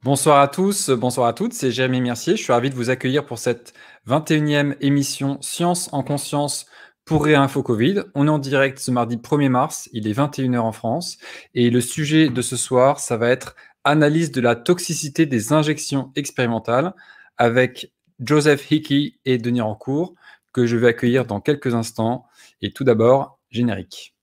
Bonsoir à tous, bonsoir à toutes, c'est Jérémy Mercier. Je suis ravi de vous accueillir pour cette 21e émission Science en conscience pour Réinfo Covid. On est en direct ce mardi 1er mars, il est 21 h en France. Et le sujet de ce soir, ça va être analyse de la toxicité des injections expérimentales avec Joseph Hickey et Denis Rancourt, que je vais accueillir dans quelques instants. Et tout d'abord, générique.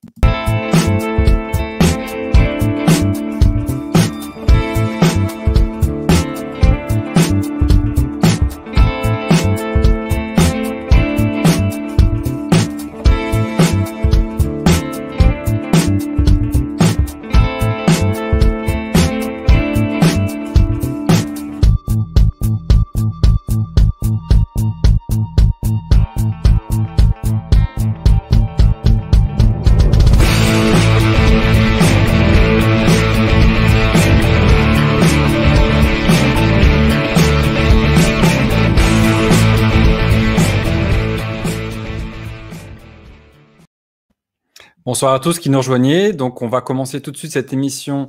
Bonsoir à tous qui nous rejoignez. Donc, on va commencer tout de suite cette émission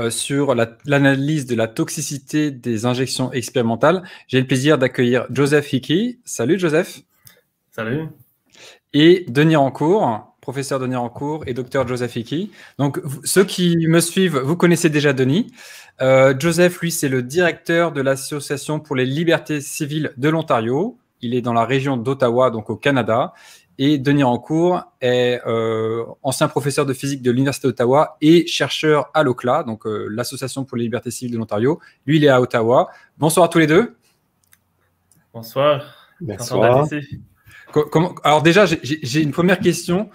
sur l'analyse de la toxicité des injections expérimentales. J'ai le plaisir d'accueillir Joseph Hickey. Salut Joseph. Salut. Et Denis Rancourt, professeur Denis Rancourt et docteur Joseph Hickey. Donc, ceux qui me suivent, vous connaissez déjà Denis. Joseph, lui, c'est le directeur de l'Association pour les libertés civiles de l'Ontario. Il est dans la région d'Ottawa, donc au Canada. Et Denis Rancourt est ancien professeur de physique de l'Université d'Ottawa et chercheur à l'OCLA, donc l'Association pour les libertés civiles de l'Ontario. Lui, il est à Ottawa. Bonsoir à tous les deux. Bonsoir. Bonsoir. Alors déjà, j'ai une première question.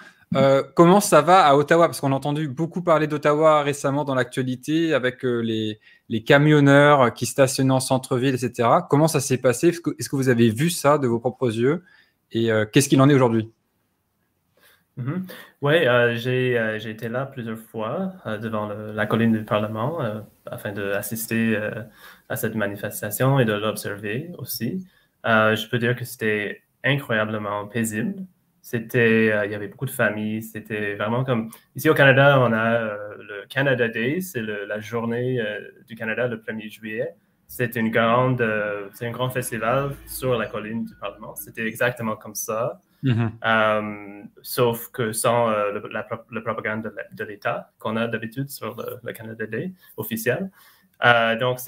Comment ça va à Ottawa? Parce qu'on a entendu beaucoup parler d'Ottawa récemment dans l'actualité avec les camionneurs qui stationnaient en centre-ville, etc. Comment ça s'est passé? Est-ce que vous avez vu ça de vos propres yeux? Et qu'est-ce qu'il en est aujourd'hui? Oui, j'ai été là plusieurs fois devant la colline du Parlement afin d'assister à cette manifestation et de l'observer aussi. Je peux dire que c'était incroyablement paisible. Il y avait beaucoup de familles. C'était vraiment comme... Ici au Canada, on a le Canada Day, c'est la journée du Canada le 1er juillet. C'est un grand festival sur la colline du Parlement. C'était exactement comme ça, sauf que sans le propagande de l'État qu'on a d'habitude sur le Canada Day officiel. Donc,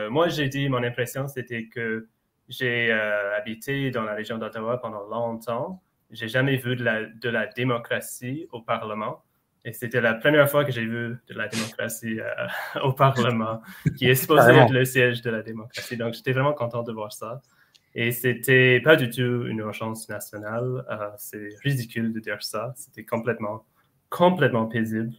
moi, j'ai dit, mon impression, c'était que j'ai habité dans la région d'Ottawa pendant longtemps. J'ai jamais vu de la démocratie au Parlement. Et c'était la première fois que j'ai vu de la démocratie au Parlement, qui est supposé être le siège de la démocratie. Donc, j'étais vraiment content de voir ça. Et c'était pas du tout une urgence nationale. C'est ridicule de dire ça. C'était complètement paisible.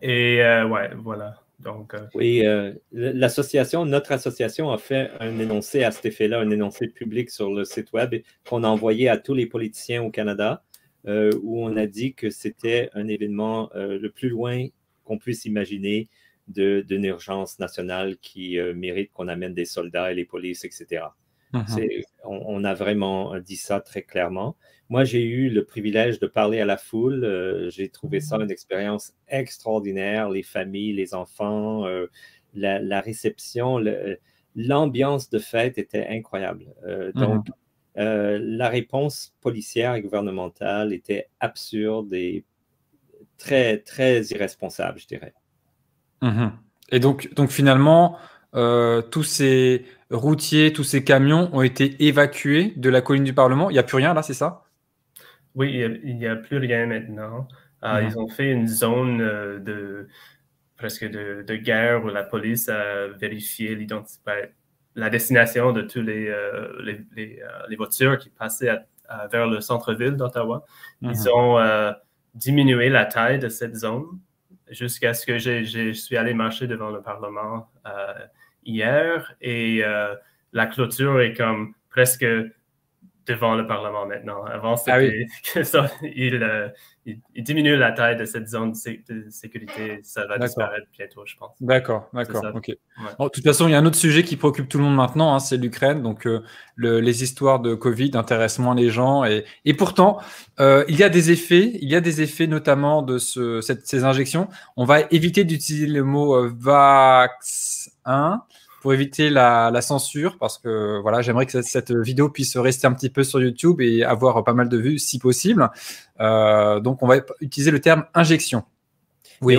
Et ouais, voilà. Donc, oui, notre association a fait un énoncé à cet effet-là, un énoncé public sur le site web qu'on a envoyé à tous les politiciens au Canada, où on a dit que c'était un événement le plus loin qu'on puisse imaginer d'une urgence nationale qui mérite qu'on amène des soldats et les polices, etc. On a vraiment dit ça très clairement. Moi, j'ai eu le privilège de parler à la foule. J'ai trouvé ça une expérience extraordinaire. Les familles, les enfants, la réception, l'ambiance de fête était incroyable. Donc, la réponse policière et gouvernementale était absurde et très, très irresponsable, je dirais. Et donc finalement, tous ces routiers, tous ces camions ont été évacués de la colline du Parlement. Il n'y a plus rien là, c'est ça? Oui, il n'y a plus rien maintenant. Ils ont fait une zone presque de guerre où la police a vérifié la destination de tous les voitures qui passaient vers le centre-ville d'Ottawa. Ils ont diminué la taille de cette zone jusqu'à ce que je suis allé marcher devant le Parlement hier et la clôture est comme presque devant le Parlement maintenant. Avant, Ah oui. c'était que ça, il diminue la taille de cette zone de sécurité. Ça va disparaître bientôt, je pense. D'accord, ça. ok. Ouais. Bon, de toute façon, il y a un autre sujet qui préoccupe tout le monde maintenant, hein, c'est l'Ukraine. Donc, les histoires de Covid intéressent moins les gens. Et pourtant, il y a des effets notamment de ces injections. On va éviter d'utiliser le mot vaccin pour éviter la censure, parce que voilà, j'aimerais que cette vidéo puisse rester un petit peu sur YouTube et avoir pas mal de vues si possible. Donc, on va utiliser le terme injection. Mais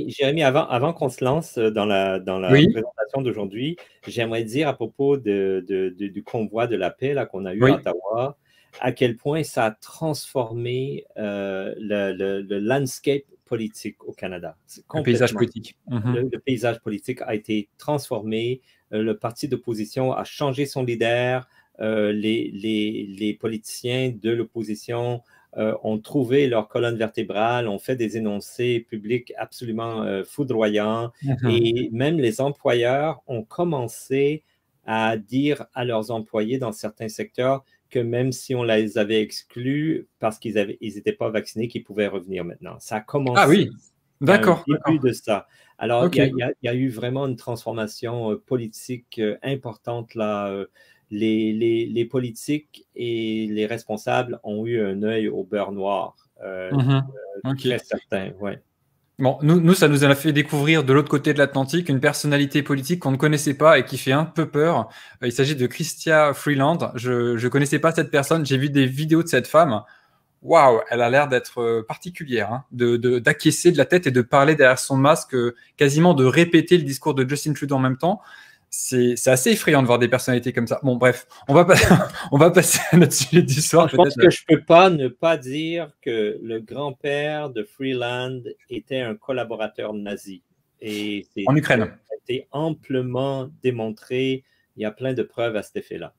Jérémy, avant qu'on se lance dans la Oui. présentation d'aujourd'hui, j'aimerais dire à propos du convoi de la paix qu'on a eu à Ottawa, à quel point ça a transformé le landscape politique au Canada. Le paysage politique. Le paysage politique a été transformé. Le parti d'opposition a changé son leader. Les politiciens de l'opposition ont trouvé leur colonne vertébrale, ont fait des énoncés publics absolument foudroyants. Et même les employeurs ont commencé à dire à leurs employés dans certains secteurs que même si on les avait exclus parce qu'ils n'étaient pas vaccinés, qu'ils pouvaient revenir maintenant. Ça a commencé. Ah oui, d'accord. Au début de ça. Alors, il y a eu vraiment une transformation politique importante là. Les politiques et les responsables ont eu un œil au beurre noir. Très certain, ouais. Bon, nous, ça nous a fait découvrir de l'autre côté de l'Atlantique une personnalité politique qu'on ne connaissait pas et qui fait un peu peur. Il s'agit de Chrystia Freeland. Je ne connaissais pas cette personne. J'ai vu des vidéos de cette femme. Waouh, elle a l'air d'être particulière, hein, d'acquiescer de la tête et de parler derrière son masque, quasiment de répéter le discours de Justin Trudeau en même temps. C'est assez effrayant de voir des personnalités comme ça. Bon, bref, on va passer à notre sujet du soir. Je pense que je ne peux pas ne pas dire que le grand-père de Freeland était un collaborateur nazi. Et en Ukraine. Ça a été amplement démontré. Il y a plein de preuves à cet effet-là.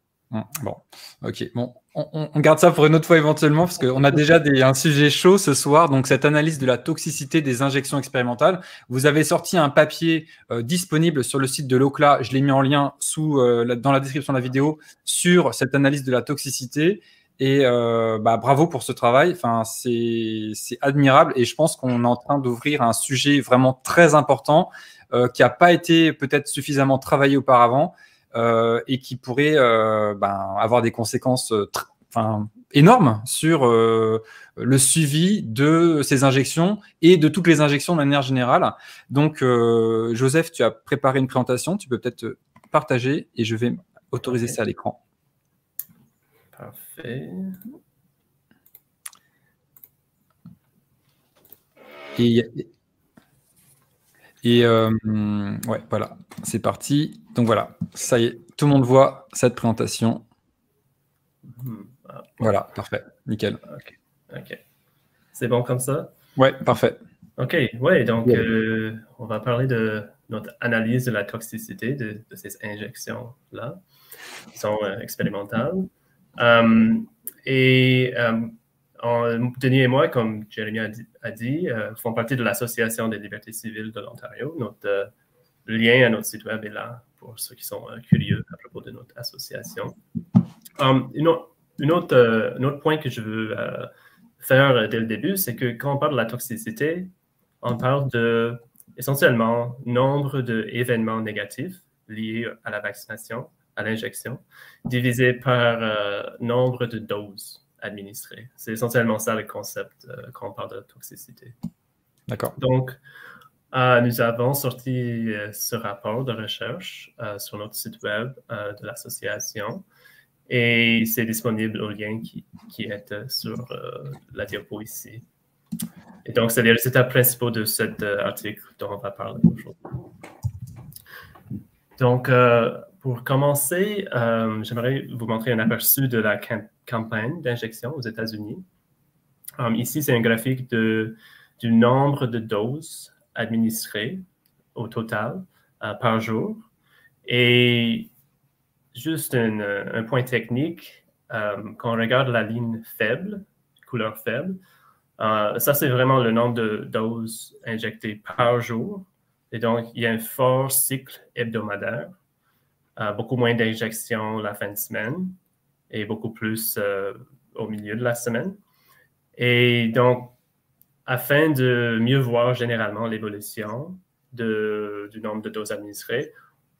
Bon, ok. Bon, on garde ça pour une autre fois éventuellement, parce qu'on a déjà un sujet chaud ce soir. Donc, cette analyse de la toxicité des injections expérimentales. Vous avez sorti un papier disponible sur le site de l'OCLA. Je l'ai mis en lien dans la description de la vidéo sur cette analyse de la toxicité. Et bravo pour ce travail. Enfin, c'est admirable. Et je pense qu'on est en train d'ouvrir un sujet vraiment très important qui n'a pas été peut-être suffisamment travaillé auparavant. Et qui pourrait avoir des conséquences énormes sur le suivi de ces injections et de toutes les injections de manière générale. Donc, Joseph, tu as préparé une présentation, tu peux peut-être partager et je vais autoriser ça à l'écran. Parfait. Ouais, voilà, c'est parti. Donc voilà, ça y est, tout le monde voit cette présentation. Voilà, parfait, nickel. Ok. C'est bon comme ça? Ouais, parfait. Ok, ouais, donc on va parler de notre analyse de la toxicité de ces injections-là, qui sont expérimentales. Denis et moi, comme Jérémy a dit, font partie de l'Association des libertés civiles de l'Ontario. Notre lien à notre site web est là pour ceux qui sont curieux à propos de notre association. Un autre point que je veux faire dès le début, c'est que quand on parle de la toxicité, on parle essentiellement nombre d'événements négatifs liés à la vaccination, à l'injection, divisé par nombre de doses administrées. C'est essentiellement ça le concept quand on parle de toxicité. D'accord. Donc, nous avons sorti ce rapport de recherche sur notre site web de l'association et c'est disponible au lien qui est sur la diapo ici. Et donc, c'est les résultats principaux de cet article dont on va parler aujourd'hui. Donc, pour commencer, j'aimerais vous montrer un aperçu de la campagne d'injection aux États-Unis. Ici, c'est un graphique du nombre de doses administrées au total par jour. Et juste un point technique, quand on regarde la ligne faible, couleur faible, ça, c'est vraiment le nombre de doses injectées par jour. Et donc, il y a un fort cycle hebdomadaire, beaucoup moins d'injections la fin de semaine. et beaucoup plus au milieu de la semaine. Et donc, afin de mieux voir généralement l'évolution du nombre de doses administrées,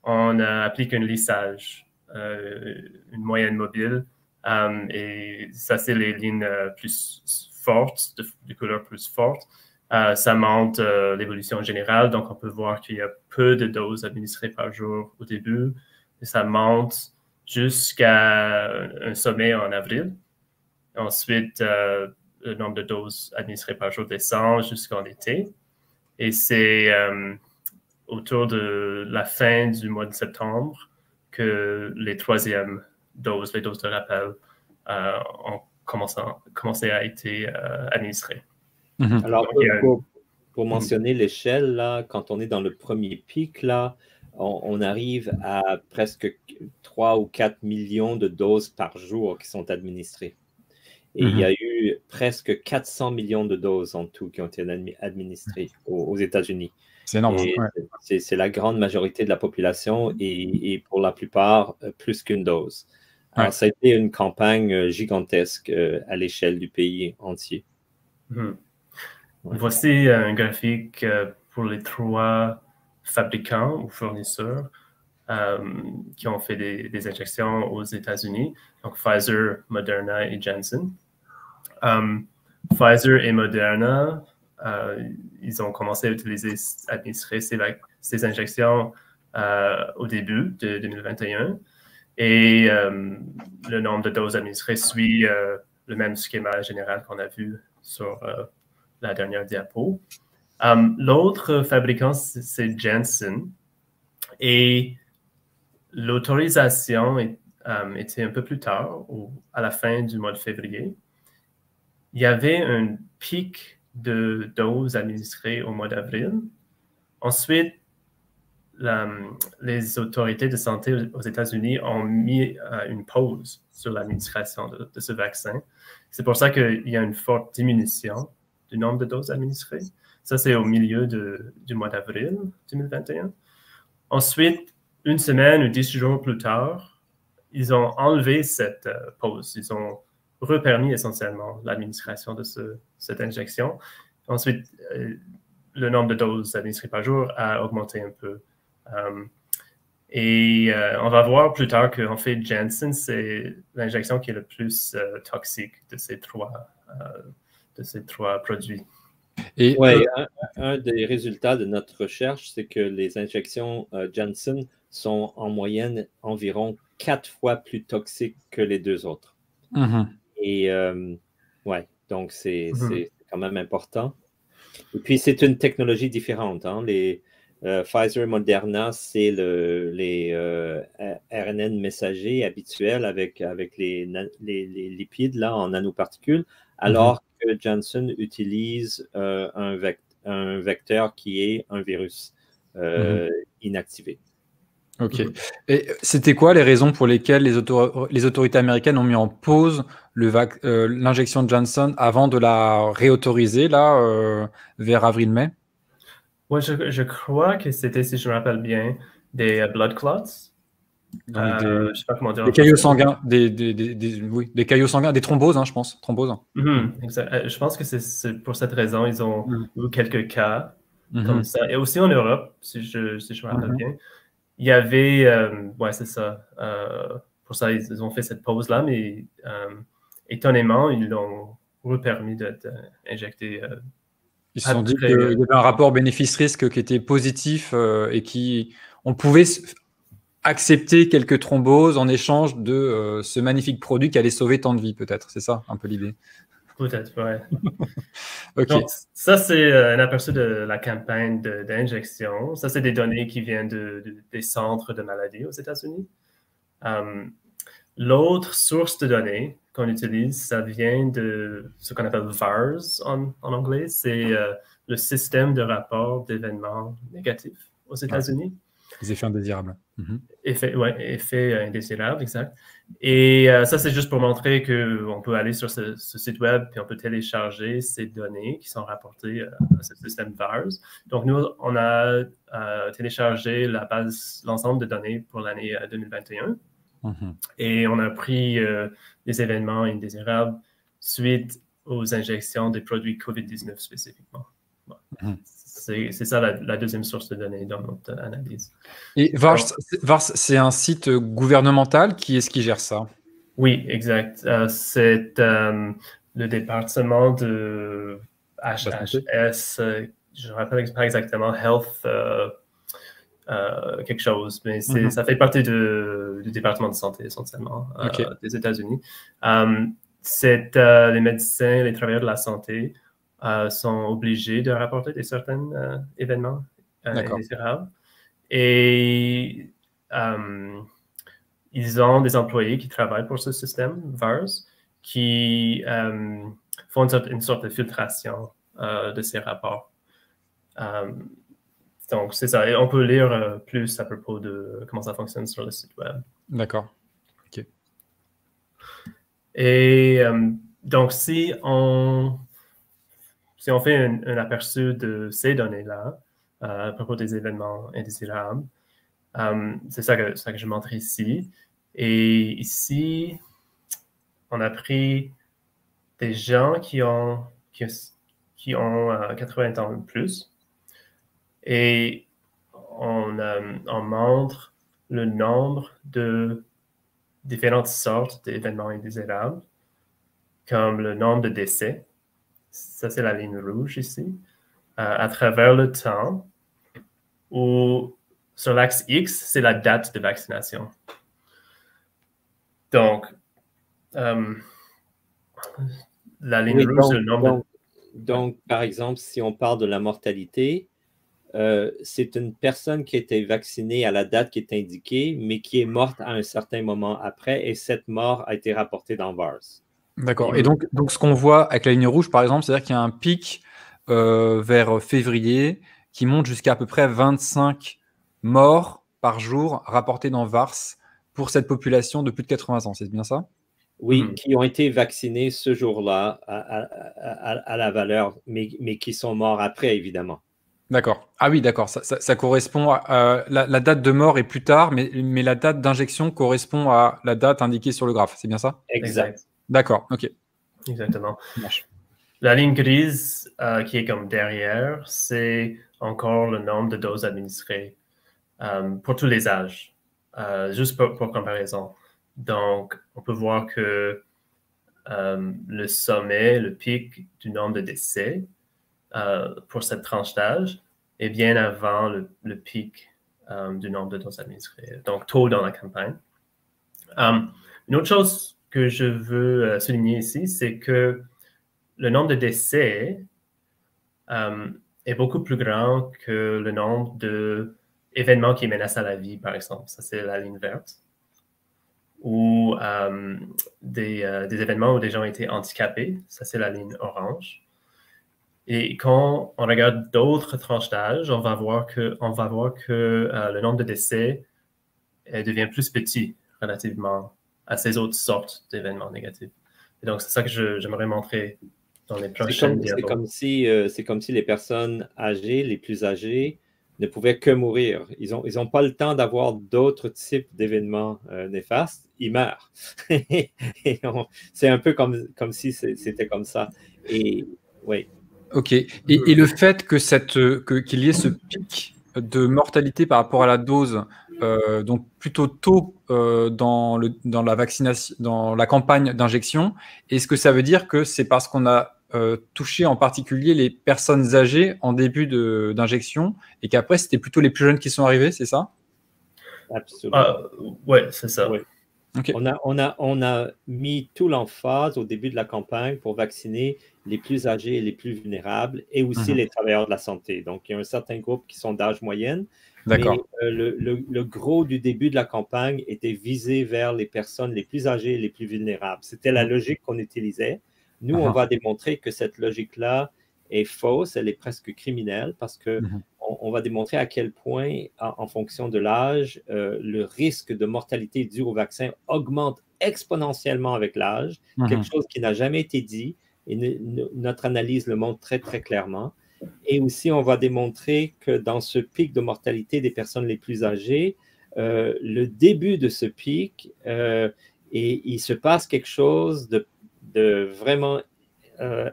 on applique un lissage, une moyenne mobile, et ça, c'est les lignes plus fortes, de couleur plus forte. Ça montre l'évolution générale, donc on peut voir qu'il y a peu de doses administrées par jour au début, et ça monte jusqu'à un sommet en avril. Ensuite, le nombre de doses administrées par jour descend jusqu'en été, et c'est autour de la fin du mois de septembre que les troisièmes doses, les doses de rappel, ont commencé à être administrées. Alors, pour mentionner l'échelle, là, quand on est dans le premier pic, là, on arrive à presque 3 ou 4 millions de doses par jour qui sont administrées. Et il y a eu presque 400 millions de doses en tout qui ont été administrées aux États-Unis. C'est énorme. C'est la grande majorité de la population et pour la plupart, plus qu'une dose. Alors, ça a été une campagne gigantesque à l'échelle du pays entier. Voici un graphique pour les 3 fabricants ou fournisseurs qui ont fait des injections aux États-Unis, donc Pfizer, Moderna et Janssen. Pfizer et Moderna, ils ont commencé à administrer ces injections au début de 2021 et le nombre de doses administrées suit le même schéma général qu'on a vu sur la dernière diapo. L'autre fabricant, c'est Janssen, et l'autorisation était un peu plus tard, à la fin du mois de février. Il y avait un pic de doses administrées au mois d'avril. Ensuite, les autorités de santé aux États-Unis ont mis une pause sur l'administration de ce vaccin. C'est pour ça qu'il y a une forte diminution du nombre de doses administrées. Ça, c'est au milieu du mois d'avril 2021. Ensuite, une semaine ou 10 jours plus tard, ils ont enlevé cette pause. Ils ont repermis essentiellement l'administration de cette injection. Ensuite, le nombre de doses administrées par jour a augmenté un peu. On va voir plus tard qu'en fait, Janssen, c'est l'injection qui est le plus toxique de ces trois produits. Et un des résultats de notre recherche, c'est que les injections Janssen sont en moyenne environ 4 fois plus toxiques que les 2 autres. Et donc c'est quand même important. Et puis c'est une technologie différente. Les Pfizer et Moderna, c'est les RNN messagers habituels avec les lipides là, en nanoparticules, alors que Janssen utilise un vecteur qui est un virus inactivé. Ok. Et c'était quoi les raisons pour lesquelles les autorités américaines ont mis en pause l'injection de Janssen avant de la réautoriser là, vers avril-mai? Ouais, je crois que c'était, si je me rappelle bien, des blood clots. Je sais pas comment dire. Des caillots sanguins, des caillots sanguins, des thromboses, je pense. Thromboses. Exact. Je pense que c'est pour cette raison ils ont eu quelques cas comme ça. Et aussi en Europe, si je me rappelle bien. Il y avait, c'est ça. Pour ça, ils ont fait cette pause-là, mais étonnamment, ils l'ont repermis d'injecter. Ils se sont dit qu'il y avait un rapport bénéfice-risque qui était positif et on pouvait accepter quelques thromboses en échange de ce magnifique produit qui allait sauver tant de vies, peut-être. C'est ça, un peu l'idée. Peut-être, ouais. Ok. Donc, ça, c'est un aperçu de la campagne d'injection. Ça, c'est des données qui viennent des centres de maladies aux États-Unis. L'autre source de données qu'on utilise, ça vient de ce qu'on appelle VAERS en anglais. C'est le système de rapport d'événements négatifs aux États-Unis. Les effets indésirables. Effets indésirables, exact. Et ça, c'est juste pour montrer qu'on peut aller sur ce site web et on peut télécharger ces données qui sont rapportées à ce système VAERS. Donc, nous, on a téléchargé l'ensemble de données pour l'année 2021. Et on a pris des événements indésirables suite aux injections des produits COVID-19 spécifiquement. Bon. C'est ça la deuxième source de données dans notre analyse. Et VARS, c'est un site gouvernemental. Qui est-ce qui gère ça? Oui, exact. C'est le département de HHS, je ne me rappelle pas exactement, Health quelque chose, mais ça fait partie du département de santé essentiellement des États-Unis. Les médecins, les travailleurs de la santé sont obligés de rapporter certains événements indésirables. Et ils ont des employés qui travaillent pour ce système VARS qui font une sorte de filtration de ces rapports. Donc, c'est ça. Et on peut lire plus à propos de comment ça fonctionne sur le site web. D'accord. OK. Et donc, si on fait un aperçu de ces données-là à propos des événements indésirables, c'est ça que je montre ici. Et ici, on a pris des gens qui ont 80 ans ou plus. Et on montre le nombre de différentes sortes d'événements indésirables, comme le nombre de décès. Ça, c'est la ligne rouge ici. À travers le temps, ou sur l'axe X, c'est la date de vaccination. Donc, la ligne rouge, c'est le nombre Donc, par exemple, si on parle de la mortalité, c'est une personne qui a été vaccinée à la date qui est indiquée, mais qui est morte à un certain moment après, et cette mort a été rapportée dans VARS. D'accord. Et donc, ce qu'on voit avec la ligne rouge, par exemple, c'est-à-dire qu'il y a un pic vers février qui monte jusqu'à à peu près 25 morts par jour rapportés dans VARS pour cette population de plus de 80 ans. C'est bien ça? Oui, qui ont été vaccinés ce jour-là à la valeur, mais qui sont morts après, évidemment. D'accord. Ah oui, d'accord. Ça correspond à la date de mort est plus tard, mais la date d'injection correspond à la date indiquée sur le graphe. C'est bien ça? Exact. D'accord. OK. Exactement. La ligne grise qui est comme derrière, c'est encore le nombre de doses administrées pour tous les âges, juste pour comparaison. Donc, on peut voir que le sommet, le pic du nombre de décès pour cette tranche d'âge est bien avant le pic du nombre de doses administrées, donc tôt dans la campagne. Une autre chose que je veux souligner ici, c'est que le nombre de décès est beaucoup plus grand que le nombre d'événements qui menacent à la vie, par exemple. Ça, c'est la ligne verte. Ou des événements où des gens ont été handicapés. Ça, c'est la ligne orange. Et quand on regarde d'autres tranches d'âge, on va voir que le nombre de décès devient plus petit relativement à ces autres sortes d'événements négatifs. Et donc, c'est ça que j'aimerais montrer dans les prochaines diapos. C'est comme si les personnes âgées, les plus âgées, ne pouvaient que mourir. Ils n'ont pas le temps d'avoir d'autres types d'événements néfastes. Ils meurent. C'est un peu comme si c'était comme ça. Et oui. OK. Et le fait qu'il y ait ce pic de mortalité par rapport à la dose, donc plutôt tôt dans la vaccination, dans la campagne d'injection, est-ce que ça veut dire que c'est parce qu'on a touché en particulier les personnes âgées en début d'injection et qu'après c'était plutôt les plus jeunes qui sont arrivés, c'est ça? Absolument. Oui, c'est ça. Ouais. Okay. On a mis tout l'emphase au début de la campagne pour vacciner les plus âgés et les plus vulnérables et aussi les travailleurs de la santé. Donc, il y a un certain groupe qui sont d'âge moyenne. Mais le gros du début de la campagne était visé vers les personnes les plus âgées et les plus vulnérables. C'était la logique qu'on utilisait. Nous, on va démontrer que cette logique-là est fausse, elle est presque criminelle parce que on va démontrer à quel point, en fonction de l'âge, le risque de mortalité dû au vaccin augmente exponentiellement avec l'âge, quelque chose qui n'a jamais été dit, et notre analyse le montre très, très clairement. Et aussi, on va démontrer que dans ce pic de mortalité des personnes les plus âgées, le début de ce pic et il se passe quelque chose de vraiment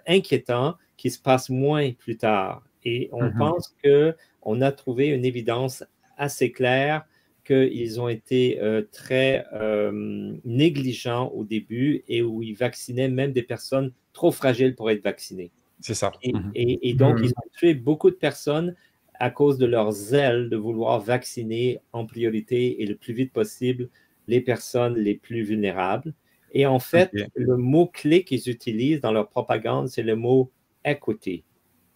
inquiétant qui se passe moins plus tard. Et on pense qu'on a trouvé une évidence assez claire qu'ils ont été très négligents au début et où ils vaccinaient même des personnes trop fragiles pour être vaccinées. C'est ça. Et donc, ils ont tué beaucoup de personnes à cause de leur zèle de vouloir vacciner en priorité et le plus vite possible les personnes les plus vulnérables. Et en fait, le mot-clé qu'ils utilisent dans leur propagande, c'est le mot equity,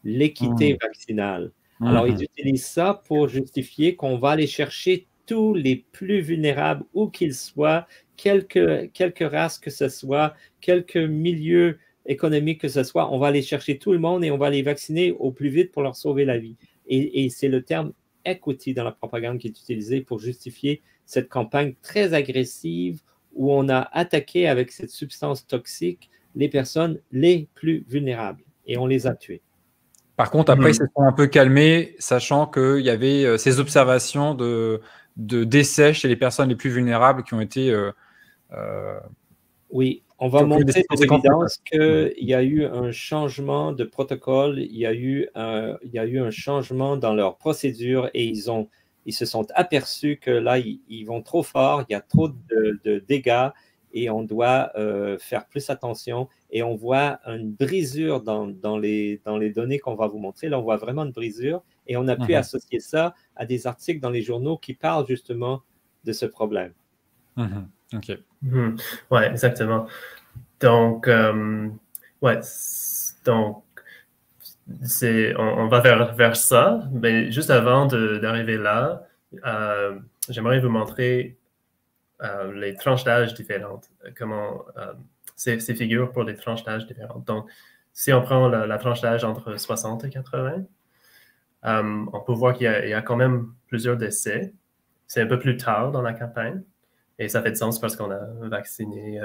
l'équité vaccinale. Alors, ils utilisent ça pour justifier qu'on va aller chercher tous les plus vulnérables, où qu'ils soient, quelque race que ce soit, quelque milieu économique que ce soit, on va aller chercher tout le monde et on va les vacciner au plus vite pour leur sauver la vie. Et c'est le terme equity dans la propagande qui est utilisé pour justifier cette campagne très agressive où on a attaqué avec cette substance toxique les personnes les plus vulnérables et on les a tuées. Par contre, après, ils se sont un peu calmés, sachant qu'il y avait ces observations de décès chez les personnes les plus vulnérables qui ont été... oui, on va montrer pour l'évidence qu'il y a eu un changement de protocole, il y a eu un changement dans leur procédure et ils se sont aperçus que là, ils vont trop fort, il y a trop de dégâts et on doit faire plus attention. Et on voit une brisure dans les données qu'on va vous montrer. Là, on voit vraiment une brisure et on a pu associer ça à des articles dans les journaux qui parlent justement de ce problème. OK. Oui, exactement. Donc, ouais, donc on va vers ça, mais juste avant d'arriver là, j'aimerais vous montrer les tranches d'âge différentes, comment ces figures pour des tranches d'âge différentes. Donc, si on prend la tranche d'âge entre 60 et 80, on peut voir qu'il y a quand même plusieurs décès. C'est un peu plus tard dans la campagne, et ça fait de sens parce qu'on a vacciné,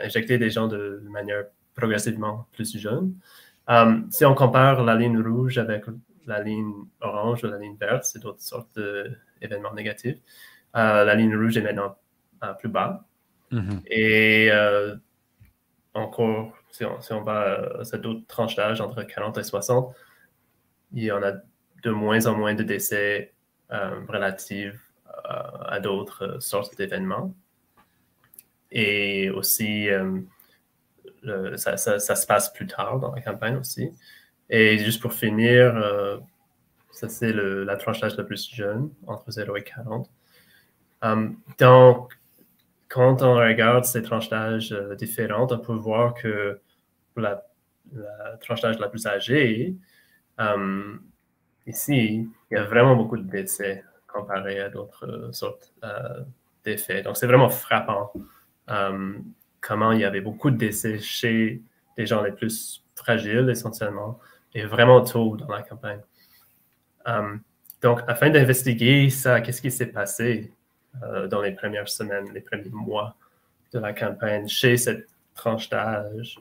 injecté des gens de manière progressivement plus jeune. Si on compare la ligne rouge avec la ligne orange ou la ligne verte, c'est d'autres sortes d'événements négatifs. La ligne rouge est maintenant plus bas. Et encore, si on va à cette autre tranche d'âge entre 40 et 60, il y en a de moins en moins de décès relatifs à d'autres sortes d'événements. Et aussi, ça se passe plus tard dans la campagne aussi. Et juste pour finir, ça c'est la tranche d'âge la plus jeune, entre 0 et 40. Donc, quand on regarde ces tranches d'âge différentes, on peut voir que pour la tranche d'âge la plus âgée, ici, il y a vraiment beaucoup de décès comparé à d'autres sortes d'effets. Donc, c'est vraiment frappant comment il y avait beaucoup de décès chez les gens les plus fragiles, essentiellement, et vraiment tôt dans la campagne. Donc, afin d'investiguer ça, qu'est-ce qui s'est passé dans les premières semaines, les premiers mois de la campagne chez cette tranche d'âge,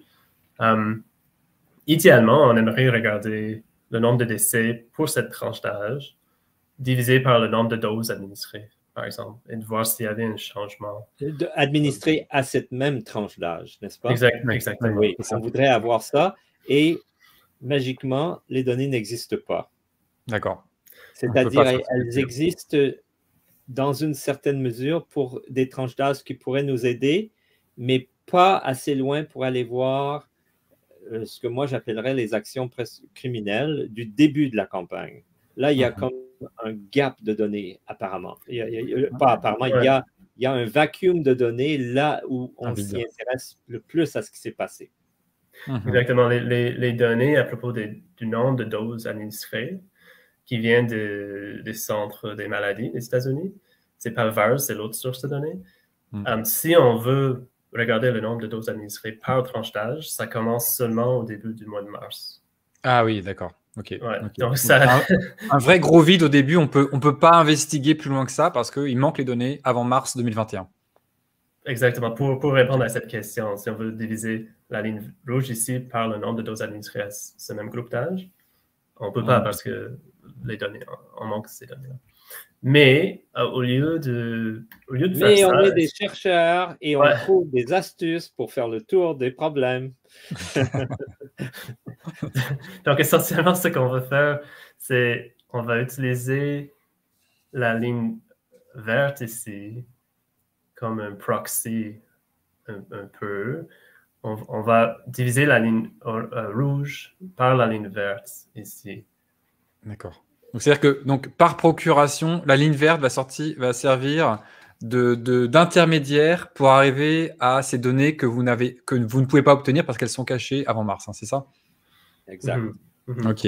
idéalement, on aimerait regarder le nombre de décès pour cette tranche d'âge divisé par le nombre de doses administrées, par exemple, et de voir s'il y avait un changement. Administré à cette même tranche d'âge, n'est-ce pas? Exactement. Oui, on voudrait avoir ça et magiquement, les données n'existent pas. D'accord. C'est-à-dire, elles existent dans une certaine mesure pour des tranches d'âge qui pourraient nous aider, mais pas assez loin pour aller voir ce que moi j'appellerais les actions criminelles du début de la campagne. Là, il y a comme un gap de données, apparemment. Pas apparemment, il y a un vacuum de données là où on s'y intéresse le plus à ce qui s'est passé. Exactement. Les données à propos du nombre de doses administrées qui viennent des centres des maladies des États-Unis, c'est pas VAERS, c'est l'autre source de données. Si on veut regarder le nombre de doses administrées par tranche d'âge, ça commence seulement au début du mois de mars. Ah oui, d'accord. Ok. Ouais, okay. Donc ça... un vrai gros vide au début, on peut pas investiguer plus loin que ça parce qu'il manque les données avant mars 2021. Exactement. Pour répondre à cette question, si on veut diviser la ligne rouge ici par le nombre de doses administrées à ce même groupe d'âge, on ne peut pas parce que les données, on manque ces données-là. Mais au lieu de Mais faire on ça, est des chercheurs et on trouve des astuces pour faire le tour des problèmes. Donc, essentiellement, ce qu'on va faire, c'est on va utiliser la ligne verte ici comme un proxy un peu. On va diviser la ligne rouge par la ligne verte ici. D'accord. Donc, c'est-à-dire que par procuration, la ligne verte va servir d'intermédiaire pour arriver à ces données que vous ne pouvez pas obtenir parce qu'elles sont cachées avant mars, hein, c'est ça? Exact. Ok.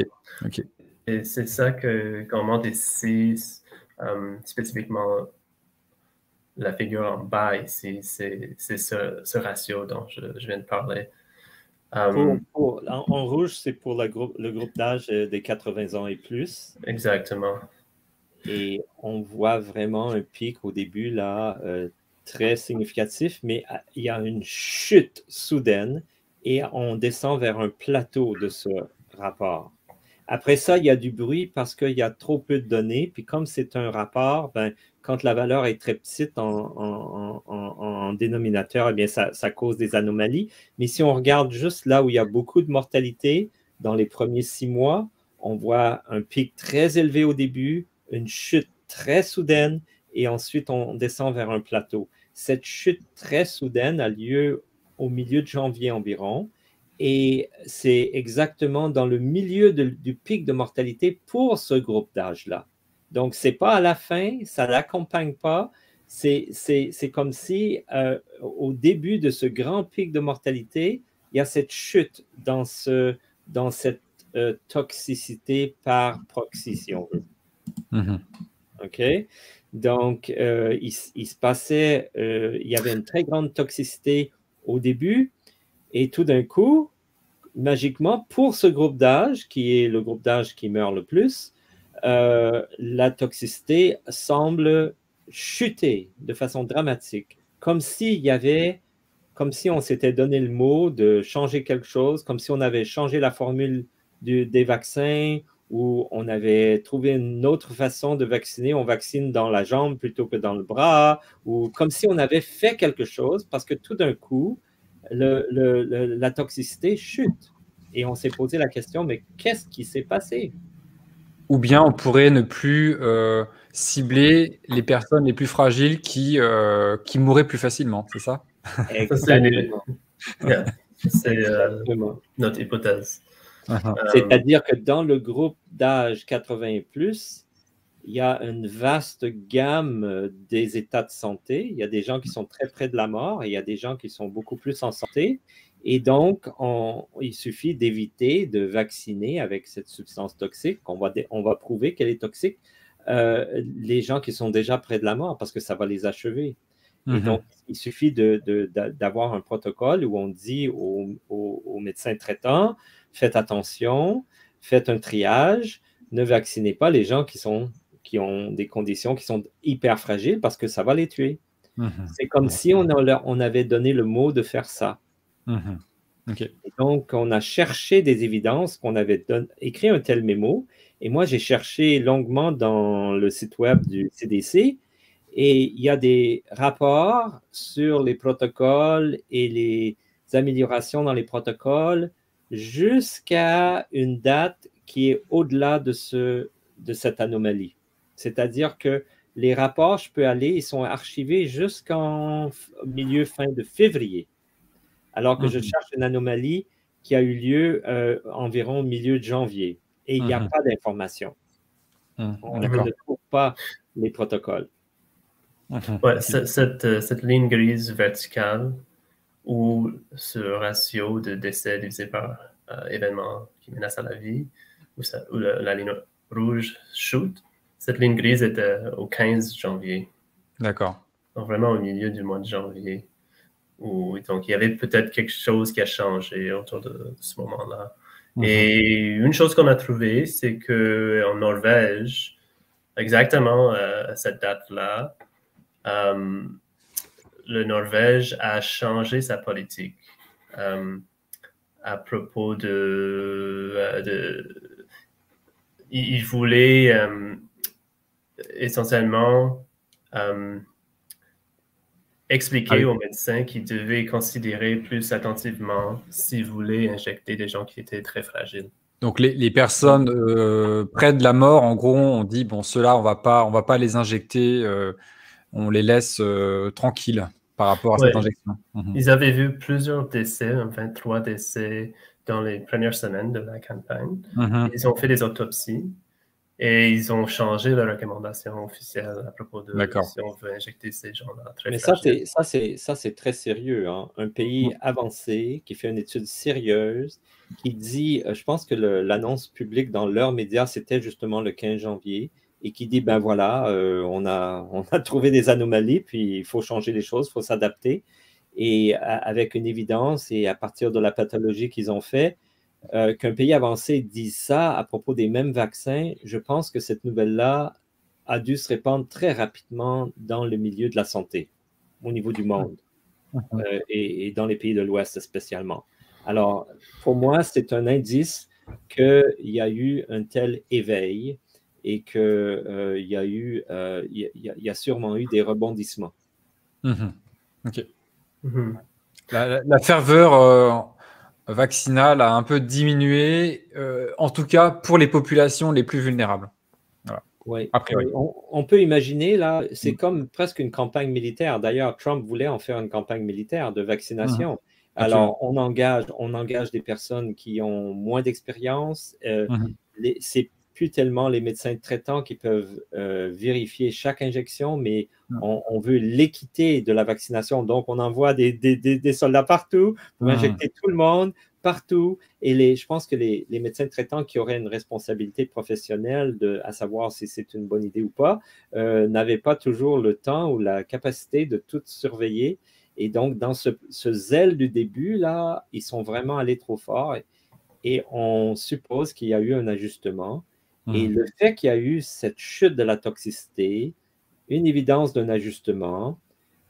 Et c'est ça qu'on montre ici, spécifiquement la figure en bas ici, c'est ce ratio dont je viens de parler. En rouge, c'est pour le groupe d'âge des 80 ans et plus. Exactement. Et on voit vraiment un pic au début, là, très significatif, mais il y a une chute soudaine et on descend vers un plateau de ce rapport. Après ça, il y a du bruit parce qu'il y a trop peu de données. Puis comme c'est un rapport, quand la valeur est très petite en dénominateur, eh bien, ça cause des anomalies. Mais si on regarde juste là où il y a beaucoup de mortalité, dans les premiers 6 mois, on voit un pic très élevé au début, une chute très soudaine, et ensuite on descend vers un plateau. Cette chute très soudaine a lieu au milieu de janvier environ. Et c'est exactement dans le milieu du pic de mortalité pour ce groupe d'âge-là. Donc, ce n'est pas à la fin, ça ne l'accompagne pas. C'est comme si, au début de ce grand pic de mortalité, il y a cette chute dans cette toxicité par proxy, si on veut. Mm-hmm. OK? Donc, il se passait, il y avait une très grande toxicité au début, et tout d'un coup, magiquement, pour ce groupe d'âge, qui est le groupe d'âge qui meurt le plus, la toxicité semble chuter de façon dramatique, comme si on s'était donné le mot de changer quelque chose, comme si on avait changé la formule des vaccins, ou on avait trouvé une autre façon de vacciner, on vaccine dans la jambe plutôt que dans le bras, ou comme si on avait fait quelque chose, parce que tout d'un coup, la toxicité chute. Et on s'est posé la question, mais qu'est-ce qui s'est passé? Ou bien on pourrait ne plus cibler les personnes les plus fragiles qui mourraient plus facilement, c'est ça? Exactement. C'est notre hypothèse. C'est-à-dire que dans le groupe d'âge 80 et plus, il y a une vaste gamme des états de santé. Il y a des gens qui sont très près de la mort et il y a des gens qui sont beaucoup plus en santé. Et donc, il suffit d'éviter de vacciner avec cette substance toxique. On va prouver qu'elle est toxique. Les gens qui sont déjà près de la mort parce que ça va les achever. Et donc, il suffit d'avoir un protocole où on dit aux médecins traitants, faites attention, faites un triage, ne vaccinez pas les gens qui ont des conditions qui sont hyper fragiles parce que ça va les tuer. C'est comme si on avait donné le mot de faire ça. Okay. Et donc, on a cherché des évidences, qu'on avait écrit un tel mémo. Et moi, j'ai cherché longuement dans le site web du CDC. Et il y a des rapports sur les protocoles et les améliorations dans les protocoles jusqu'à une date qui est au-delà de cette anomalie. C'est-à-dire que les rapports, je peux aller, ils sont archivés jusqu'en fin de février, alors que je cherche une anomalie qui a eu lieu environ au milieu de janvier. Et il n'y a pas d'information. On ne trouve pas les protocoles. Ouais, cette ligne grise verticale où ce ratio de décès divisé par événement qui menace à la vie, où la ligne rouge chute, cette ligne grise était au 15 janvier. D'accord. Donc vraiment au milieu du mois de janvier. Donc il y avait peut-être quelque chose qui a changé autour de ce moment-là. Et une chose qu'on a trouvée, c'est qu'en Norvège, exactement à cette date-là, le Norvège a changé sa politique à propos il voulait essentiellement expliquer aux médecins qu'ils devaient considérer plus attentivement s'ils voulaient injecter des gens qui étaient très fragiles. Donc les personnes près de la mort, en gros, on dit bon, ceux-là, on va pas les injecter, on les laisse tranquilles par rapport à cette injection. Ils avaient vu plusieurs décès, 23 décès dans les premières semaines de la campagne. Ils ont fait des autopsies et ils ont changé la recommandation officielle à propos de si on veut injecter ces gens-là très fragiles. Ça, c'est très sérieux. Hein? Un pays avancé qui fait une étude sérieuse, qui dit, je pense que l'annonce publique dans leurs médias, c'était justement le 15 janvier, et qui dit, ben voilà, on a trouvé des anomalies, puis il faut changer les choses, il faut s'adapter. Et avec une évidence et à partir de la pathologie qu'ils ont fait, qu'un pays avancé dise ça à propos des mêmes vaccins, je pense que cette nouvelle-là a dû se répandre très rapidement dans le milieu de la santé, au niveau du monde, et dans les pays de l'Ouest spécialement. Alors, pour moi, c'est un indice qu'il y a eu un tel éveil et qu'il y a sûrement eu des rebondissements. OK. La ferveur vaccinale a un peu diminué, en tout cas pour les populations les plus vulnérables. Voilà. Oui, on peut imaginer, là, c'est comme presque une campagne militaire. D'ailleurs, Trump voulait en faire une campagne militaire de vaccination. Alors, on engage des personnes qui ont moins d'expérience. C'est plus tellement les médecins traitants qui peuvent vérifier chaque injection, mais on veut l'équité de la vaccination. Donc, on envoie des soldats partout pour injecter tout le monde, partout. Et je pense que les médecins traitants qui auraient une responsabilité professionnelle à savoir si c'est une bonne idée ou pas, n'avaient pas toujours le temps ou la capacité de tout surveiller. Et donc, dans ce zèle du début, là, ils sont vraiment allés trop fort. Et on suppose qu'il y a eu un ajustement. Et le fait qu'il y a eu cette chute de la toxicité, une évidence d'un ajustement,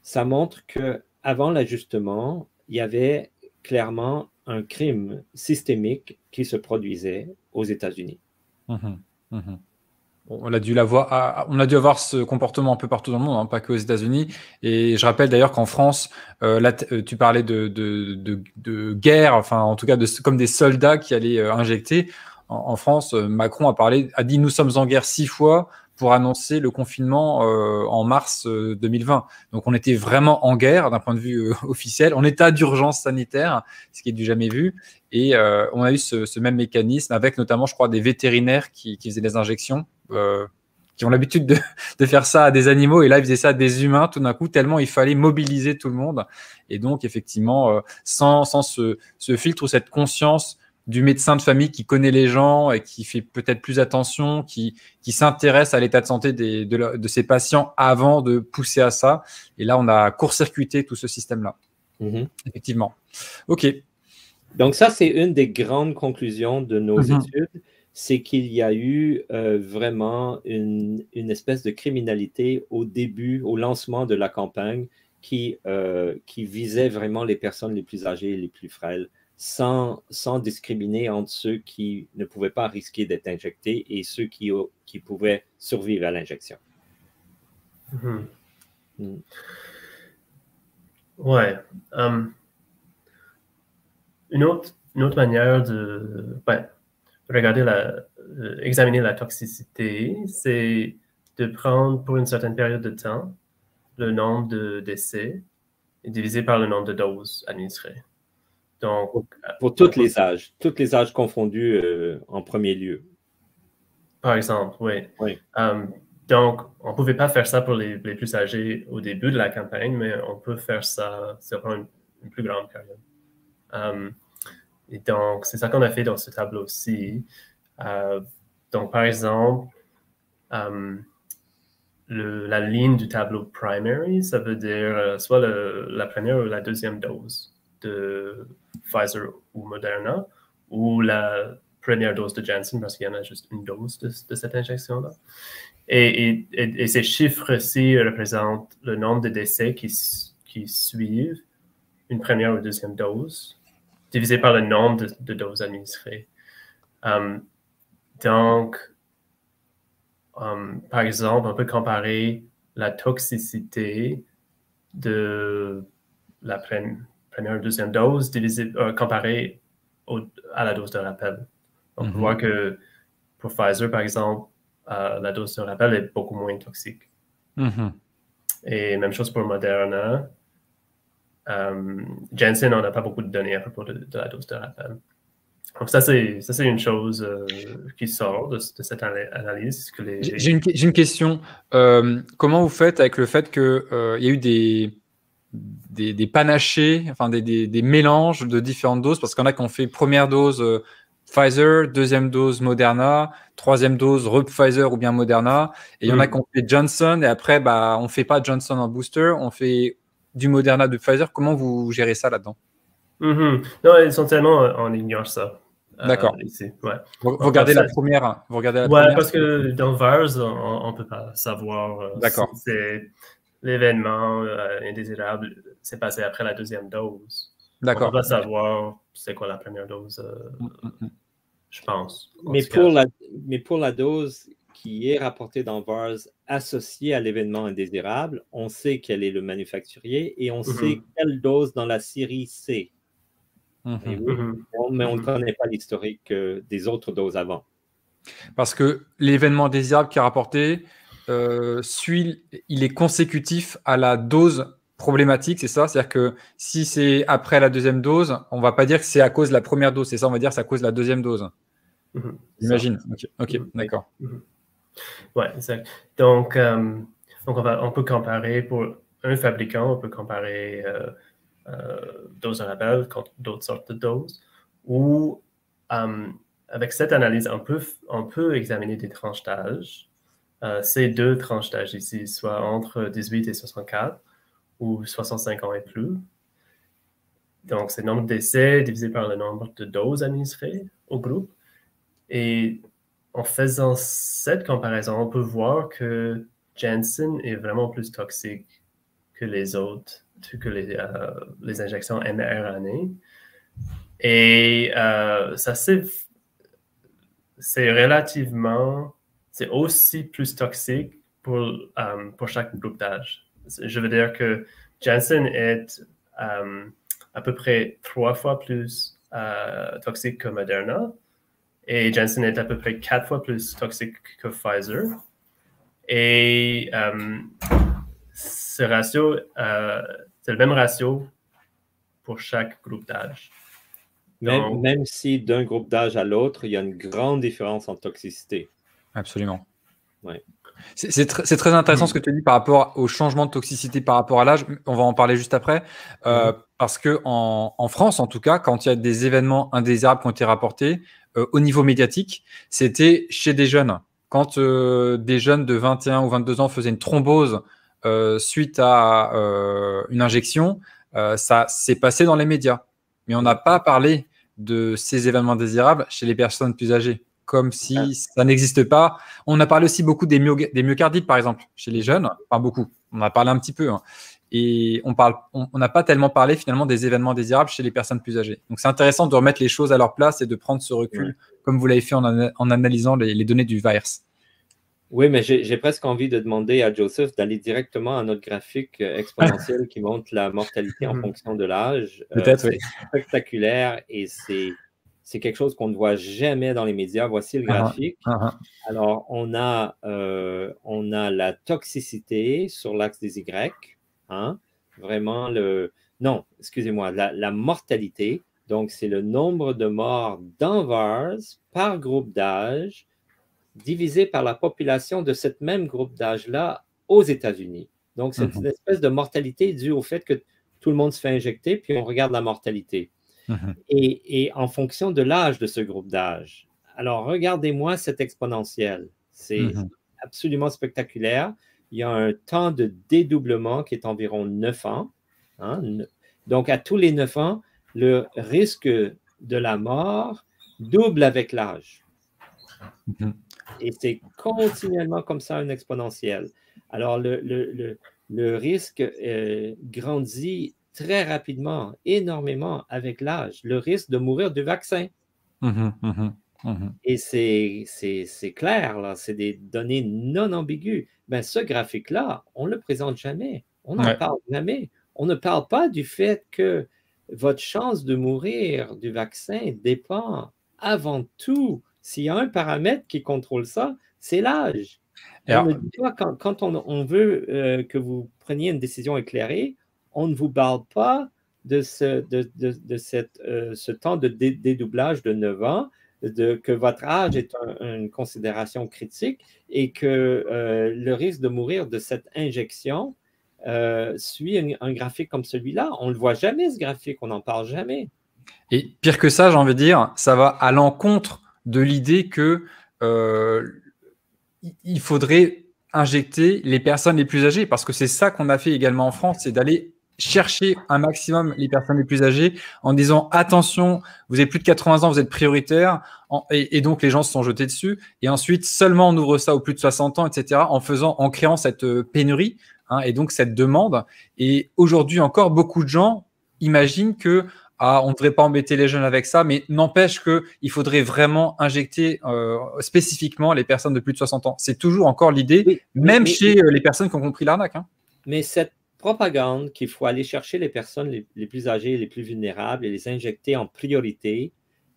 ça montre qu'avant l'ajustement, il y avait clairement un crime systémique qui se produisait aux États-Unis. On a dû avoir ce comportement un peu partout dans le monde, hein, pas que aux États-Unis. Et je rappelle d'ailleurs qu'en France, là, tu parlais de guerre, enfin en tout cas comme des soldats qui allaient injecter. En France, Macron a dit nous sommes en guerre 6 fois pour annoncer le confinement en mars 2020. Donc on était vraiment en guerre d'un point de vue officiel, en état d'urgence sanitaire, ce qui est du jamais vu. Et on a eu ce même mécanisme avec notamment, je crois, des vétérinaires qui faisaient des injections, qui ont l'habitude de faire ça à des animaux. Et là, ils faisaient ça à des humains tout d'un coup, tellement il fallait mobiliser tout le monde. Et donc, effectivement, sans ce filtre ou cette conscience du médecin de famille qui connaît les gens et qui fait peut-être plus attention, qui s'intéresse à l'état de santé de ses patients avant de pousser à ça. Et là, on a court-circuité tout ce système-là. Effectivement. OK. Donc ça, c'est une des grandes conclusions de nos études, c'est qu'il y a eu vraiment une espèce de criminalité au début, au lancement de la campagne qui visait vraiment les personnes les plus âgées et les plus frêles, sans discriminer entre ceux qui ne pouvaient pas risquer d'être injectés et ceux qui pouvaient survivre à l'injection. Ouais. Une autre manière de regarder examiner la toxicité, c'est de prendre pour une certaine période de temps le nombre de décès et diviser par le nombre de doses administrées. Donc, pour tous les âges confondus en premier lieu. Par exemple, oui. Donc, on ne pouvait pas faire ça pour les plus âgés au début de la campagne, mais on peut faire ça sur une plus grande période. Et donc, c'est ça qu'on a fait dans ce tableau-ci. Donc, par exemple, la ligne du tableau primary, ça veut dire soit la première ou la deuxième dose de Pfizer ou Moderna, ou la première dose de Janssen, parce qu'il y en a juste une dose de cette injection-là. Et ces chiffres-ci représentent le nombre de décès qui suivent une première ou deuxième dose, divisé par le nombre de doses administrées. Donc, par exemple, on peut comparer la toxicité de la première ou deuxième dose comparée à la dose de rappel. On peut voir que pour Pfizer, par exemple, la dose de rappel est beaucoup moins toxique. Et même chose pour Moderna. Janssen, on n'a pas beaucoup de données à propos de la dose de rappel. Donc ça, c'est une chose qui sort de cette analyse. J'ai une question. Comment vous faites avec le fait qu'il y a eu des panachés, enfin des mélanges de différentes doses? Parce qu'il y en a qui ont fait première dose Pfizer, deuxième dose Moderna, troisième dose Pfizer ou bien Moderna. Et il y en a qui ont fait Johnson. Et après, bah, on ne fait pas Johnson en booster, on fait du Moderna, de Pfizer. Comment vous gérez ça là-dedans? Non, essentiellement, on ignore ça. D'accord. Ici, ouais. Vous regardez la première. Vous regardez la ouais, première. parce que dans VARS, on ne peut pas savoir si c'est l'événement indésirable s'est passé après la deuxième dose. D'accord. On ne peut pas savoir c'est quoi la première dose, je pense. Mais pour la dose qui est rapportée dans VARS associée à l'événement indésirable, on sait quel est le manufacturier et on sait quelle dose dans la série C. Mais on ne connaît pas l'historique des autres doses avant. Parce que l'événement désirable qui est rapporté, il est consécutif à la dose problématique, c'est ça? C'est-à-dire que si c'est après la deuxième dose, on ne va pas dire que c'est à cause de la première dose, c'est ça? On va dire que c'est à cause de la deuxième dose. J'imagine. Ok, d'accord. Oui, exact. Donc on peut comparer pour un fabricant, on peut comparer dose de rappel contre d'autres sortes de doses, ou avec cette analyse, on peut examiner des tranches d'âge. Ces deux tranches d'âge ici, soit entre 18 et 64 ou 65 ans et plus. Donc, c'est le nombre d'essais divisé par le nombre de doses administrées au groupe. Et en faisant cette comparaison, on peut voir que Janssen est vraiment plus toxique que les autres, que les injections mRNA. Et ça, c'est aussi plus toxique pour chaque groupe d'âge. Je veux dire que Janssen est à peu près 3 fois plus toxique que Moderna, et Janssen est à peu près 4 fois plus toxique que Pfizer. Et ce ratio, c'est le même ratio pour chaque groupe d'âge. Même si d'un groupe d'âge à l'autre, il y a une grande différence en toxicité. Absolument. Ouais. C'est très intéressant ce que tu dis par rapport au changement de toxicité par rapport à l'âge. On va en parler juste après. Parce que en France, en tout cas, quand il y a des événements indésirables qui ont été rapportés, au niveau médiatique, c'était chez des jeunes. Quand des jeunes de 21 ou 22 ans faisaient une thrombose suite à une injection, ça s'est passé dans les médias. Mais on n'a pas parlé de ces événements indésirables chez les personnes plus âgées, comme si ça n'existe pas. On a parlé aussi beaucoup des myocardites, par exemple, chez les jeunes. Pas beaucoup, on en a parlé un petit peu. Et on n'a pas tellement parlé finalement des événements indésirables chez les personnes plus âgées. Donc c'est intéressant de remettre les choses à leur place et de prendre ce recul, comme vous l'avez fait en analysant les données du VAERS. Oui, mais j'ai presque envie de demander à Joseph d'aller directement à notre graphique exponentiel qui montre la mortalité en fonction de l'âge. Peut-être, oui. C'est spectaculaire et c'est quelque chose qu'on ne voit jamais dans les médias. Voici le graphique. Alors, on a la toxicité sur l'axe des Y. Vraiment non, excusez-moi, la mortalité. Donc, c'est le nombre de morts dans VARS par groupe d'âge divisé par la population de ce même groupe d'âge-là aux États-Unis. Donc, c'est une espèce de mortalité due au fait que tout le monde se fait injecter, puis on regarde la mortalité. Et en fonction de l'âge de ce groupe d'âge. Alors, regardez-moi cette exponentielle. C'est absolument spectaculaire. Il y a un temps de dédoublement qui est environ 9 ans. Donc, à tous les 9 ans, le risque de la mort double avec l'âge. Et c'est continuellement comme ça une exponentielle. Alors, le risque grandit très rapidement, énormément avec l'âge. Le risque de mourir du vaccin. Et c'est clair, là, c'est des données non ambiguës. Ben, ce graphique-là, on ne le présente jamais. On n'en parle jamais. On ne parle pas du fait que votre chance de mourir du vaccin dépend avant tout, s'il y a un paramètre qui contrôle ça, c'est l'âge. On ne dit pas quand on veut que vous preniez une décision éclairée, on ne vous parle pas de ce temps de dédoublage de 9 ans, que votre âge est une considération critique et que le risque de mourir de cette injection suit un graphique comme celui-là. On ne le voit jamais, ce graphique, on n'en parle jamais. Et pire que ça, j'ai envie de dire, ça va à l'encontre de l'idée que il faudrait injecter les personnes les plus âgées, parce que c'est ça qu'on a fait également en France, c'est d'aller chercher un maximum les personnes les plus âgées en disant attention, vous avez plus de 80 ans, vous êtes prioritaire, et donc les gens se sont jetés dessus, et ensuite seulement on ouvre ça aux plus de 60 ans, etc., en créant cette pénurie, hein, et donc cette demande. Et aujourd'hui encore, beaucoup de gens imaginent que on ne devrait pas embêter les jeunes avec ça, mais n'empêche qu'il faudrait vraiment injecter spécifiquement les personnes de plus de 60 ans. C'est toujours encore l'idée, chez les personnes qui ont compris l'arnaque. Hein. Mais cette propagande qu'il faut aller chercher les personnes les plus âgées, les plus vulnérables et les injecter en priorité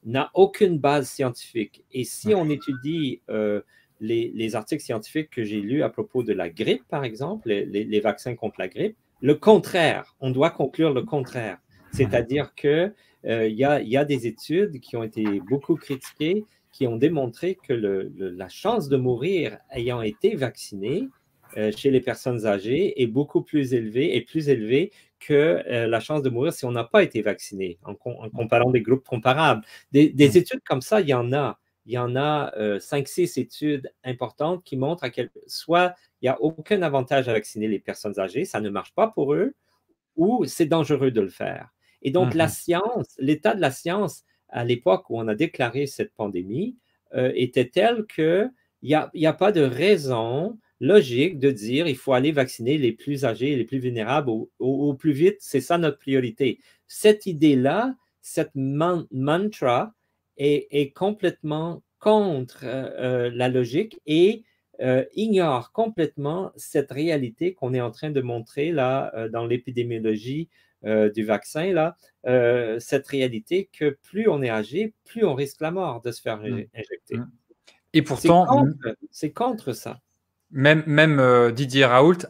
n'a aucune base scientifique. Et si on étudie les articles scientifiques que j'ai lus à propos de la grippe, par exemple, les vaccins contre la grippe, le contraire, on doit conclure le contraire. C'est-à-dire qu'il y a des études qui ont été beaucoup critiquées, qui ont démontré que la chance de mourir ayant été vacciné chez les personnes âgées est beaucoup plus élevée que la chance de mourir si on n'a pas été vacciné, en comparant des groupes comparables. Des études comme ça, il y en a. Il y en a 5-6 études importantes qui montrent soit il n'y a aucun avantage à vacciner les personnes âgées, ça ne marche pas pour eux, ou c'est dangereux de le faire. Et donc, la science, l'état de la science à l'époque où on a déclaré cette pandémie était tel qu'il n'y a pas de raison logique de dire il faut aller vacciner les plus âgés et les plus vulnérables au plus vite, c'est ça notre priorité. Cette idée-là, cette mantra est complètement contre la logique et ignore complètement cette réalité qu'on est en train de montrer là dans l'épidémiologie du vaccin, là, cette réalité que plus on est âgé, plus on risque la mort de se faire injecter. Et pourtant, c'est contre ça. Même Didier Raoult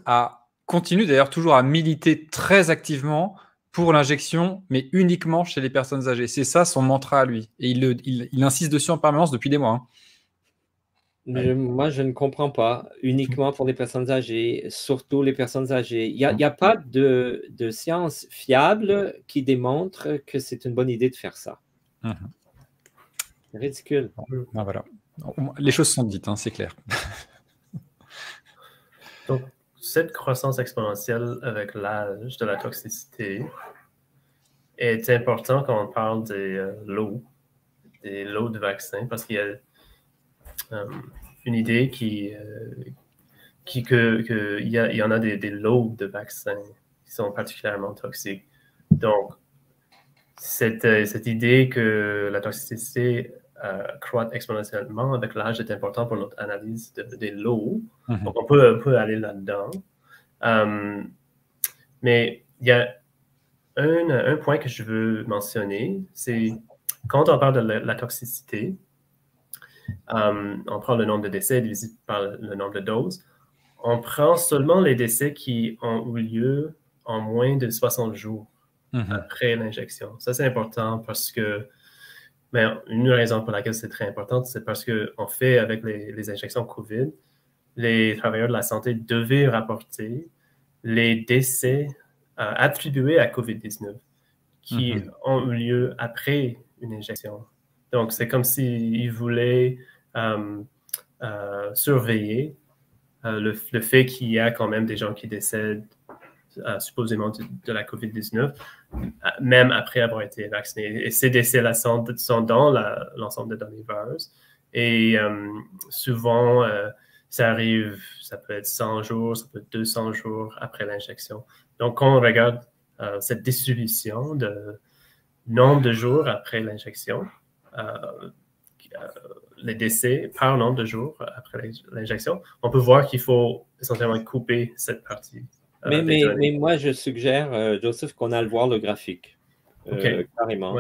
continue d'ailleurs toujours à militer très activement pour l'injection, mais uniquement chez les personnes âgées. C'est ça son mantra à lui. Et il insiste dessus en permanence depuis des mois. Hein. Moi, je ne comprends pas. Uniquement pour les personnes âgées, surtout les personnes âgées. Il n'y a pas de science fiable qui démontre que c'est une bonne idée de faire ça. C'est ridicule. Ben voilà. Les choses sont dites, hein, c'est clair. Donc, cette croissance exponentielle avec l'âge de la toxicité est importante quand on parle des lots de vaccins, parce qu'il y a une idée qu'il y en a des lots de vaccins qui sont particulièrement toxiques. Donc, cette idée que la toxicité croît exponentiellement avec l'âge est important pour notre analyse des lots. Donc, on peut aller là-dedans. Mais il y a un point que je veux mentionner, c'est quand on parle de la toxicité, on prend le nombre de décès divisé par le nombre de doses. On prend seulement les décès qui ont eu lieu en moins de 60 jours après l'injection. Ça, c'est important parce que, une raison pour laquelle c'est très important, c'est parce qu'en fait, avec les injections COVID, les travailleurs de la santé devaient rapporter les décès attribués à COVID-19 qui ont eu lieu après une injection. Donc, c'est comme s'ils voulaient surveiller le fait qu'il y a quand même des gens qui décèdent supposément de la COVID-19, même après avoir été vaccinés. Et ces décès-là sont dans l'ensemble des données VAERS. Et souvent, ça arrive, ça peut être 100 jours, ça peut être 200 jours après l'injection. Donc, quand on regarde cette distribution de nombre de jours après l'injection, les décès par nombre de jours après l'injection, on peut voir qu'il faut essentiellement couper cette partie. Mais moi, je suggère, Joseph, qu'on aille voir le graphique. Carrément.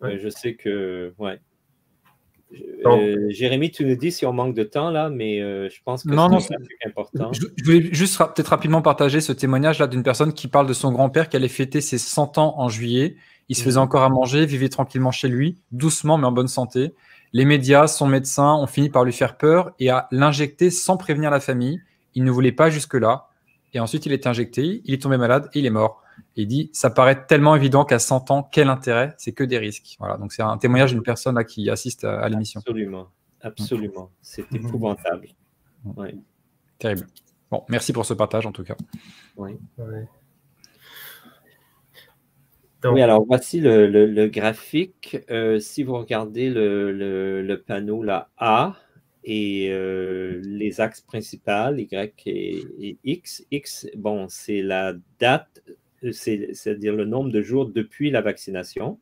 Ouais. Je sais que... Ouais. Donc, Jérémy, tu nous dis si on manque de temps, là, mais je pense que c'est un truc important. Je voulais juste peut-être rapidement partager ce témoignage-là d'une personne qui parle de son grand-père qui allait fêter ses 100 ans en juillet. Il se faisait encore à manger, vivait tranquillement chez lui, doucement mais en bonne santé. Les médias, son médecin ont fini par lui faire peur et à l'injecter sans prévenir la famille. Il ne voulait pas jusque-là. Et ensuite, il est injecté, il est tombé malade et il est mort. Et il dit, ça paraît tellement évident qu'à 100 ans, quel intérêt? C'est que des risques. Voilà, donc c'est un témoignage d'une personne là, qui assiste à l'émission. Absolument, absolument. C'est épouvantable. Ouais. Terrible. Bon, merci pour ce partage en tout cas. Oui. Donc, oui, alors voici le graphique. Si vous regardez le panneau là, A et les axes principaux, Y et X. X, bon, c'est la date, c'est-à-dire le nombre de jours depuis la vaccination.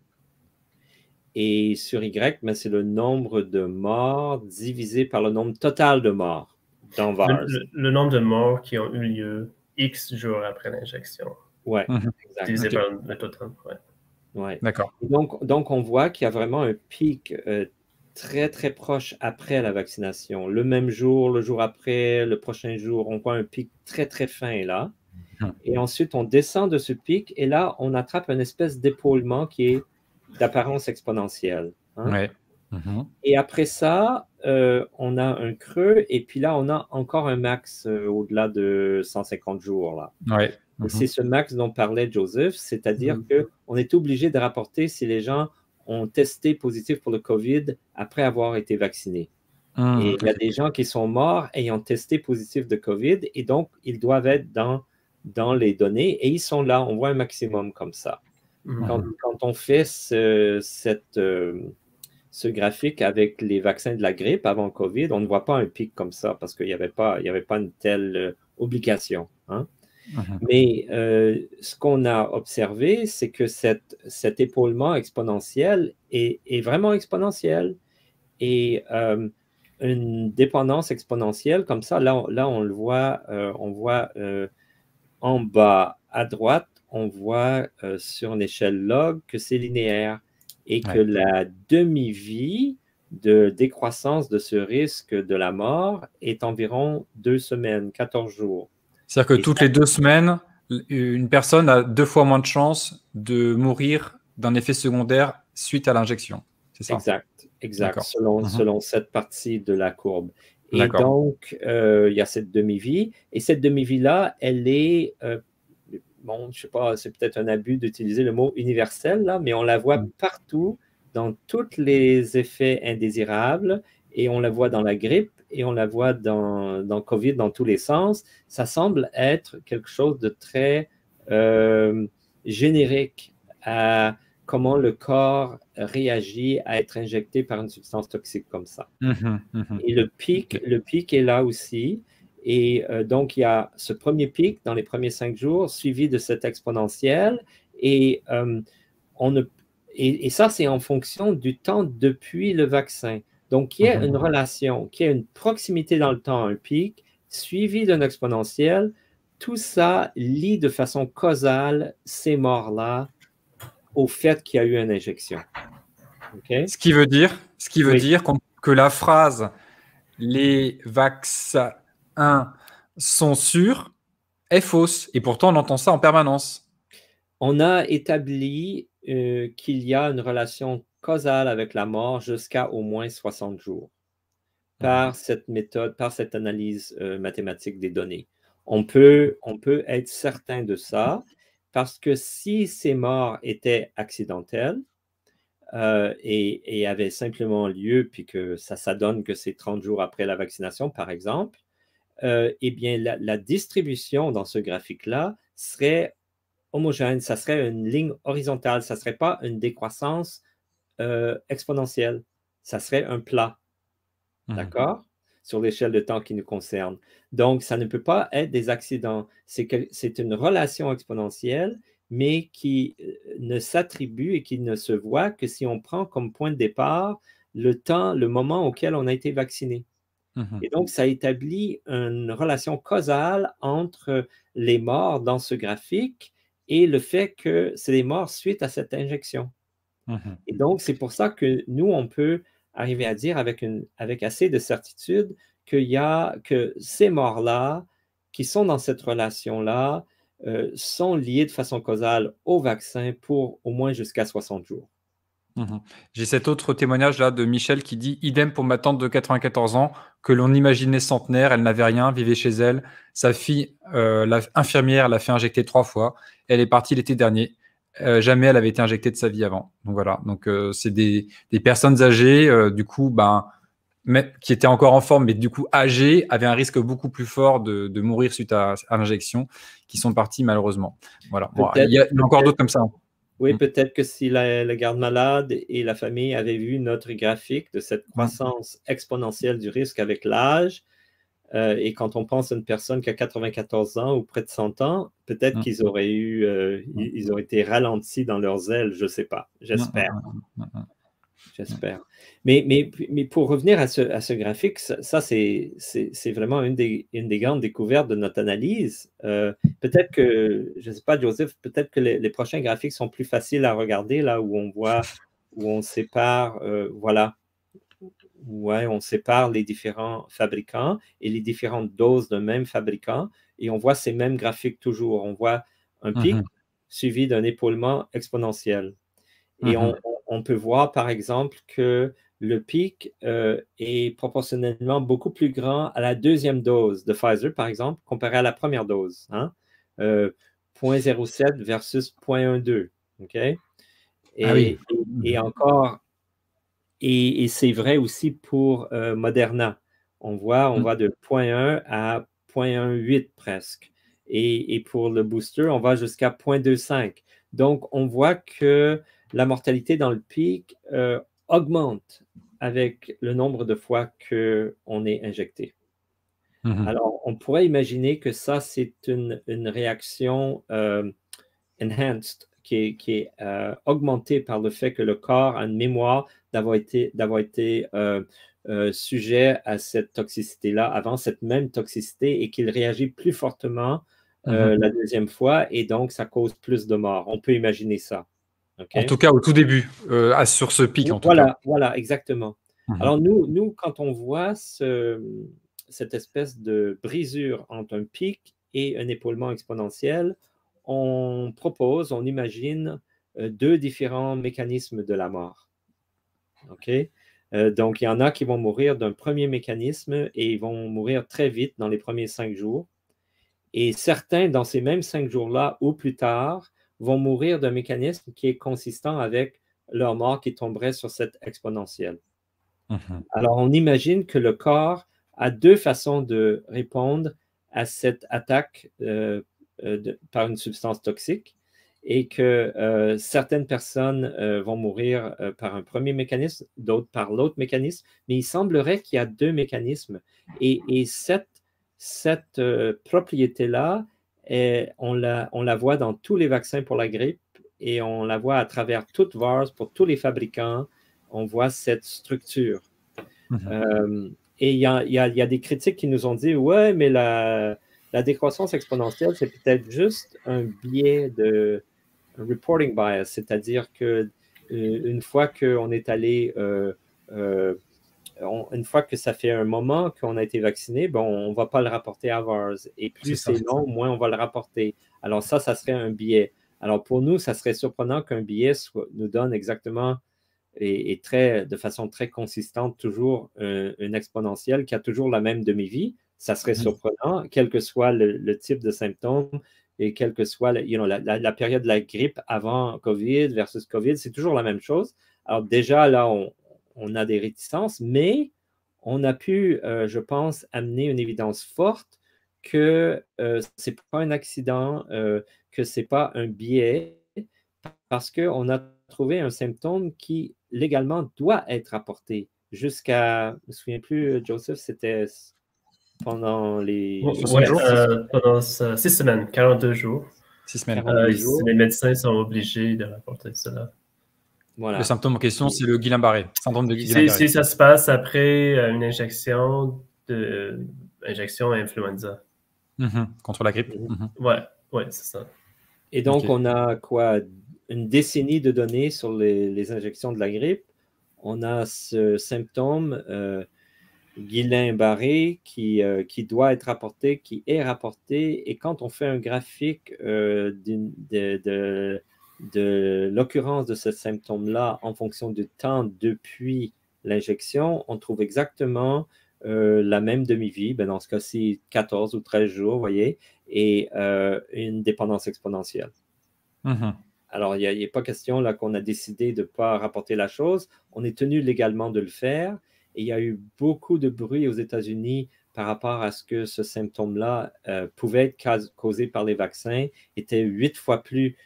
Et sur Y, ben, c'est le nombre de morts divisé par le nombre total de morts dans VARS. Le nombre de morts qui ont eu lieu X jours après l'injection. Oui, exact. Divisé par le total, Ouais. D'accord. Donc, on voit qu'il y a vraiment un pic très, très proche après la vaccination. Le même jour, le jour après, le prochain jour, on voit un pic très, très fin là. Et ensuite, on descend de ce pic et là, on attrape une espèce d'épaulement qui est d'apparence exponentielle. Ouais. Et après ça, on a un creux et puis là, on a encore un max au-delà de 150 jours. Là. Ouais. C'est ce max dont parlait Joseph, c'est-à-dire qu'on est obligé de rapporter si les gens ont testé positif pour le COVID après avoir été vaccinés. Et il y a des gens qui sont morts ayant testé positif de COVID et donc ils doivent être dans les données et ils sont là, on voit un maximum comme ça. Quand on fait ce graphique avec les vaccins de la grippe avant le COVID, on ne voit pas un pic comme ça parce qu'il n'y avait pas une telle obligation. Mais ce qu'on a observé, c'est que cet épaulement exponentiel est vraiment exponentiel. Et une dépendance exponentielle, comme ça, là on le voit, on voit en bas à droite, on voit sur une échelle log que c'est linéaire et que la demi-vie de décroissance de ce risque de la mort est environ 2 semaines, 14 jours. C'est-à-dire que toutes les 2 semaines, une personne a 2 fois moins de chances de mourir d'un effet secondaire suite à l'injection. C'est ça? Exact. Selon cette partie de la courbe. Et donc, il y a cette demi-vie. Et cette demi-vie-là, elle est, bon, je ne sais pas, c'est peut-être un abus d'utiliser le mot universel, là, mais on la voit partout, dans tous les effets indésirables. Et on la voit dans la grippe et on la voit dans COVID dans tous les sens. Ça semble être quelque chose de très générique à comment le corps réagit à être injecté par une substance toxique comme ça. Et le pic est là aussi. Et donc, il y a ce premier pic dans les premiers 5 jours, suivi de cette exponentielle. Et ça, c'est en fonction du temps depuis le vaccin. Donc, il y a une relation, qu'il y a une proximité dans le temps, un pic, suivi d'une exponentielle. Tout ça lie de façon causale ces morts-là au fait qu'il y a eu une injection. Okay? Ce qui veut dire que la phrase « les vaccins sont sûrs » est fausse. Et pourtant, on entend ça en permanence. On a établi qu'il y a une relation causale avec la mort jusqu'à au moins 60 jours par cette méthode, par cette analyse mathématique des données. On peut être certain de ça parce que si ces morts étaient accidentelles et avaient simplement lieu, puis que ça donne que c'est 30 jours après la vaccination, par exemple, eh bien, la distribution dans ce graphique-là serait homogène, ça serait une ligne horizontale, ça ne serait pas une décroissance exponentielle, ça serait un plat, d'accord, sur l'échelle de temps qui nous concerne. Donc, ça ne peut pas être des accidents, c'est une relation exponentielle, mais qui ne s'attribue et qui ne se voit que si on prend comme point de départ le moment auquel on a été vacciné. Mhm. Et donc, ça établit une relation causale entre les morts dans ce graphique et le fait que c'est des morts suite à cette injection. Mhm. Et donc, c'est pour ça que nous, on peut arriver à dire avec assez de certitude que ces morts-là, qui sont dans cette relation-là, sont liées de façon causale au vaccin pour au moins jusqu'à 60 jours. Mhm. J'ai cet autre témoignage là de Michel qui dit idem pour ma tante de 94 ans que l'on imaginait centenaire, elle n'avait rien, vivait chez elle. Sa fille, infirmière, l'a fait injecter 3 fois. Elle est partie l'été dernier. Jamais elle avait été injectée de sa vie avant. Donc voilà. Donc c'est des personnes âgées, du coup, ben, qui étaient encore en forme, mais du coup âgées, avaient un risque beaucoup plus fort de mourir suite à l'injection, qui sont partis malheureusement. Voilà. Bon, il y a encore d'autres comme ça. Oui, peut-être que si le garde-malade et la famille avaient vu notre graphique de cette croissance exponentielle du risque avec l'âge, et quand on pense à une personne qui a 94 ans ou près de 100 ans, peut-être qu'ils auraient ils auraient été ralentis dans leurs ailes, je ne sais pas, j'espère. J'espère. Mais pour revenir à ce graphique, ça c'est vraiment une des grandes découvertes de notre analyse. Peut-être que, je ne sais pas, Joseph, peut-être que les prochains graphiques sont plus faciles à regarder, là où on voit, où on sépare, voilà, ouais, on sépare les différents fabricants et les différentes doses d'un même fabricant, et on voit ces mêmes graphiques toujours. On voit un pic suivi d'un épaulement exponentiel. Et on peut voir, par exemple, que le pic est proportionnellement beaucoup plus grand à la deuxième dose de Pfizer, par exemple, comparé à la première dose. Hein? 0,07 versus 0,12. OK? Et encore, et c'est vrai aussi pour Moderna. On va de 0,1 à 0,18 presque. Et pour le booster, on va jusqu'à 0,25. Donc, on voit que la mortalité dans le pic augmente avec le nombre de fois qu'on est injecté. Alors, on pourrait imaginer que ça, c'est une réaction enhanced qui est augmentée par le fait que le corps a une mémoire d'avoir été sujet à cette toxicité-là avant, cette même toxicité, et qu'il réagit plus fortement la deuxième fois, et donc ça cause plus de morts. On peut imaginer ça. Okay? En tout cas, au tout début, sur ce pic, en tout cas. Voilà, exactement. Alors, nous, quand on voit cette espèce de brisure entre un pic et un épaulement exponentiel, on imagine deux différents mécanismes de la mort. OK? Donc, il y en a qui vont mourir d'un premier mécanisme et ils vont mourir très vite dans les premiers 5 jours. Et certains, dans ces mêmes 5 jours-là ou plus tard, vont mourir d'un mécanisme qui est consistant avec leur mort qui tomberait sur cette exponentielle. Alors, on imagine que le corps a deux façons de répondre à cette attaque par une substance toxique, et que certaines personnes vont mourir par un premier mécanisme, d'autres par l'autre mécanisme, mais il semblerait qu'il y a deux mécanismes. Et cette propriété-là, on la voit dans tous les vaccins pour la grippe, et on la voit à travers toute VAERS pour tous les fabricants. On voit cette structure. Et il y a des critiques qui nous ont dit, ouais, mais la décroissance exponentielle, c'est peut-être juste un biais de reporting bias, c'est-à-dire que une fois qu'on est allé, une fois que ça fait un moment qu'on a été vacciné, bon, on ne va pas le rapporter à VAERS. Et plus c'est long, moins on va le rapporter. Alors ça serait un biais. Alors pour nous, ça serait surprenant qu'un biais nous donne exactement et de façon très consistante toujours une exponentielle qui a toujours la même demi-vie. Ça serait surprenant, quel que soit le type de symptômes et quelle que soit la période de la grippe avant COVID versus COVID, c'est toujours la même chose. Alors déjà, là, on a des réticences, mais on a pu, je pense, amener une évidence forte que ce n'est pas un accident, que ce n'est pas un biais, parce qu'on a trouvé un symptôme qui légalement doit être rapporté jusqu'à, je ne me souviens plus, Joseph, c'était pendant les... pendant 6 semaines, 42 jours. 6 semaines. 42 jours. Les médecins sont obligés de rapporter cela. Voilà. Le symptôme en question, c'est le Guillain-Barré, syndrome de Guillain-Barré. Si ça se passe après une injection influenza. Contre la grippe. Ouais, c'est ça. Et donc, on a quoi? Une décennie de données sur les injections de la grippe. On a ce symptôme Guillain-Barré qui doit être rapporté, qui est rapporté. Et quand on fait un graphique de l'occurrence de ce symptôme-là en fonction du temps depuis l'injection, on trouve exactement la même demi-vie, dans ce cas-ci 14 ou 13 jours, vous voyez, et une dépendance exponentielle. Alors, il n'est pas question là qu'on a décidé de ne pas rapporter la chose. On est tenu légalement de le faire. Et il y a eu beaucoup de bruit aux États-Unis par rapport à ce que ce symptôme-là pouvait être causé par les vaccins, était 8 fois plus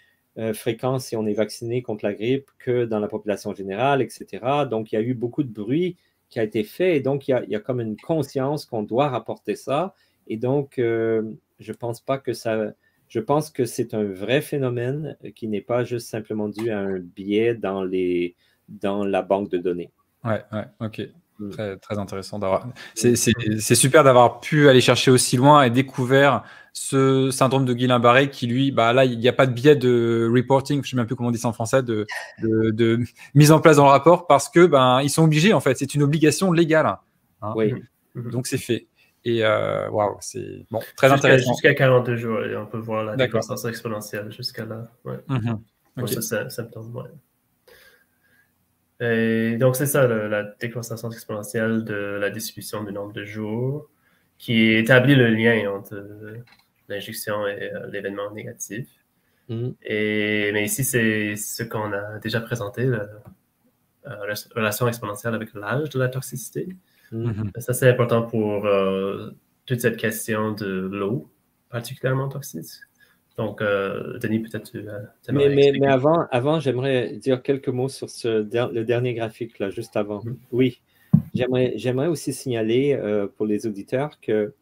fréquent si on est vacciné contre la grippe que dans la population générale, etc. Donc, il y a eu beaucoup de bruit qui a été fait. Et donc, il y a comme une conscience qu'on doit rapporter ça. Et donc, je pense pas que ça... Je pense que c'est un vrai phénomène qui n'est pas juste simplement dû à un biais dans la banque de données. Ouais, ok. Très, très intéressant d'avoir. C'est super d'avoir pu aller chercher aussi loin et découvert ce syndrome de Guillain-Barré qui, lui, là, il n'y a pas de biais de reporting, je ne sais même plus comment on dit ça en français, de mise en place dans le rapport parce que ils sont obligés, en fait. C'est une obligation légale. Hein. Oui. Donc, c'est fait. Et waouh, c'est bon, très intéressant. Jusqu'à 42 jours, on peut voir la décroissance exponentielle jusqu'à là. Ouais. Pour ce symptôme, ouais. Et donc, c'est ça, la décroissance exponentielle de la distribution du nombre de jours qui établit le lien entre l'injection et l'événement négatif. Mais ici, c'est ce qu'on a déjà présenté, la relation exponentielle avec l'âge de la toxicité. Ça, c'est important pour toute cette question de l'eau, particulièrement toxique. Donc, Denis, peut-être tu mais avant, j'aimerais dire quelques mots sur le dernier graphique, là, juste avant. Oui, j'aimerais aussi signaler pour les auditeurs que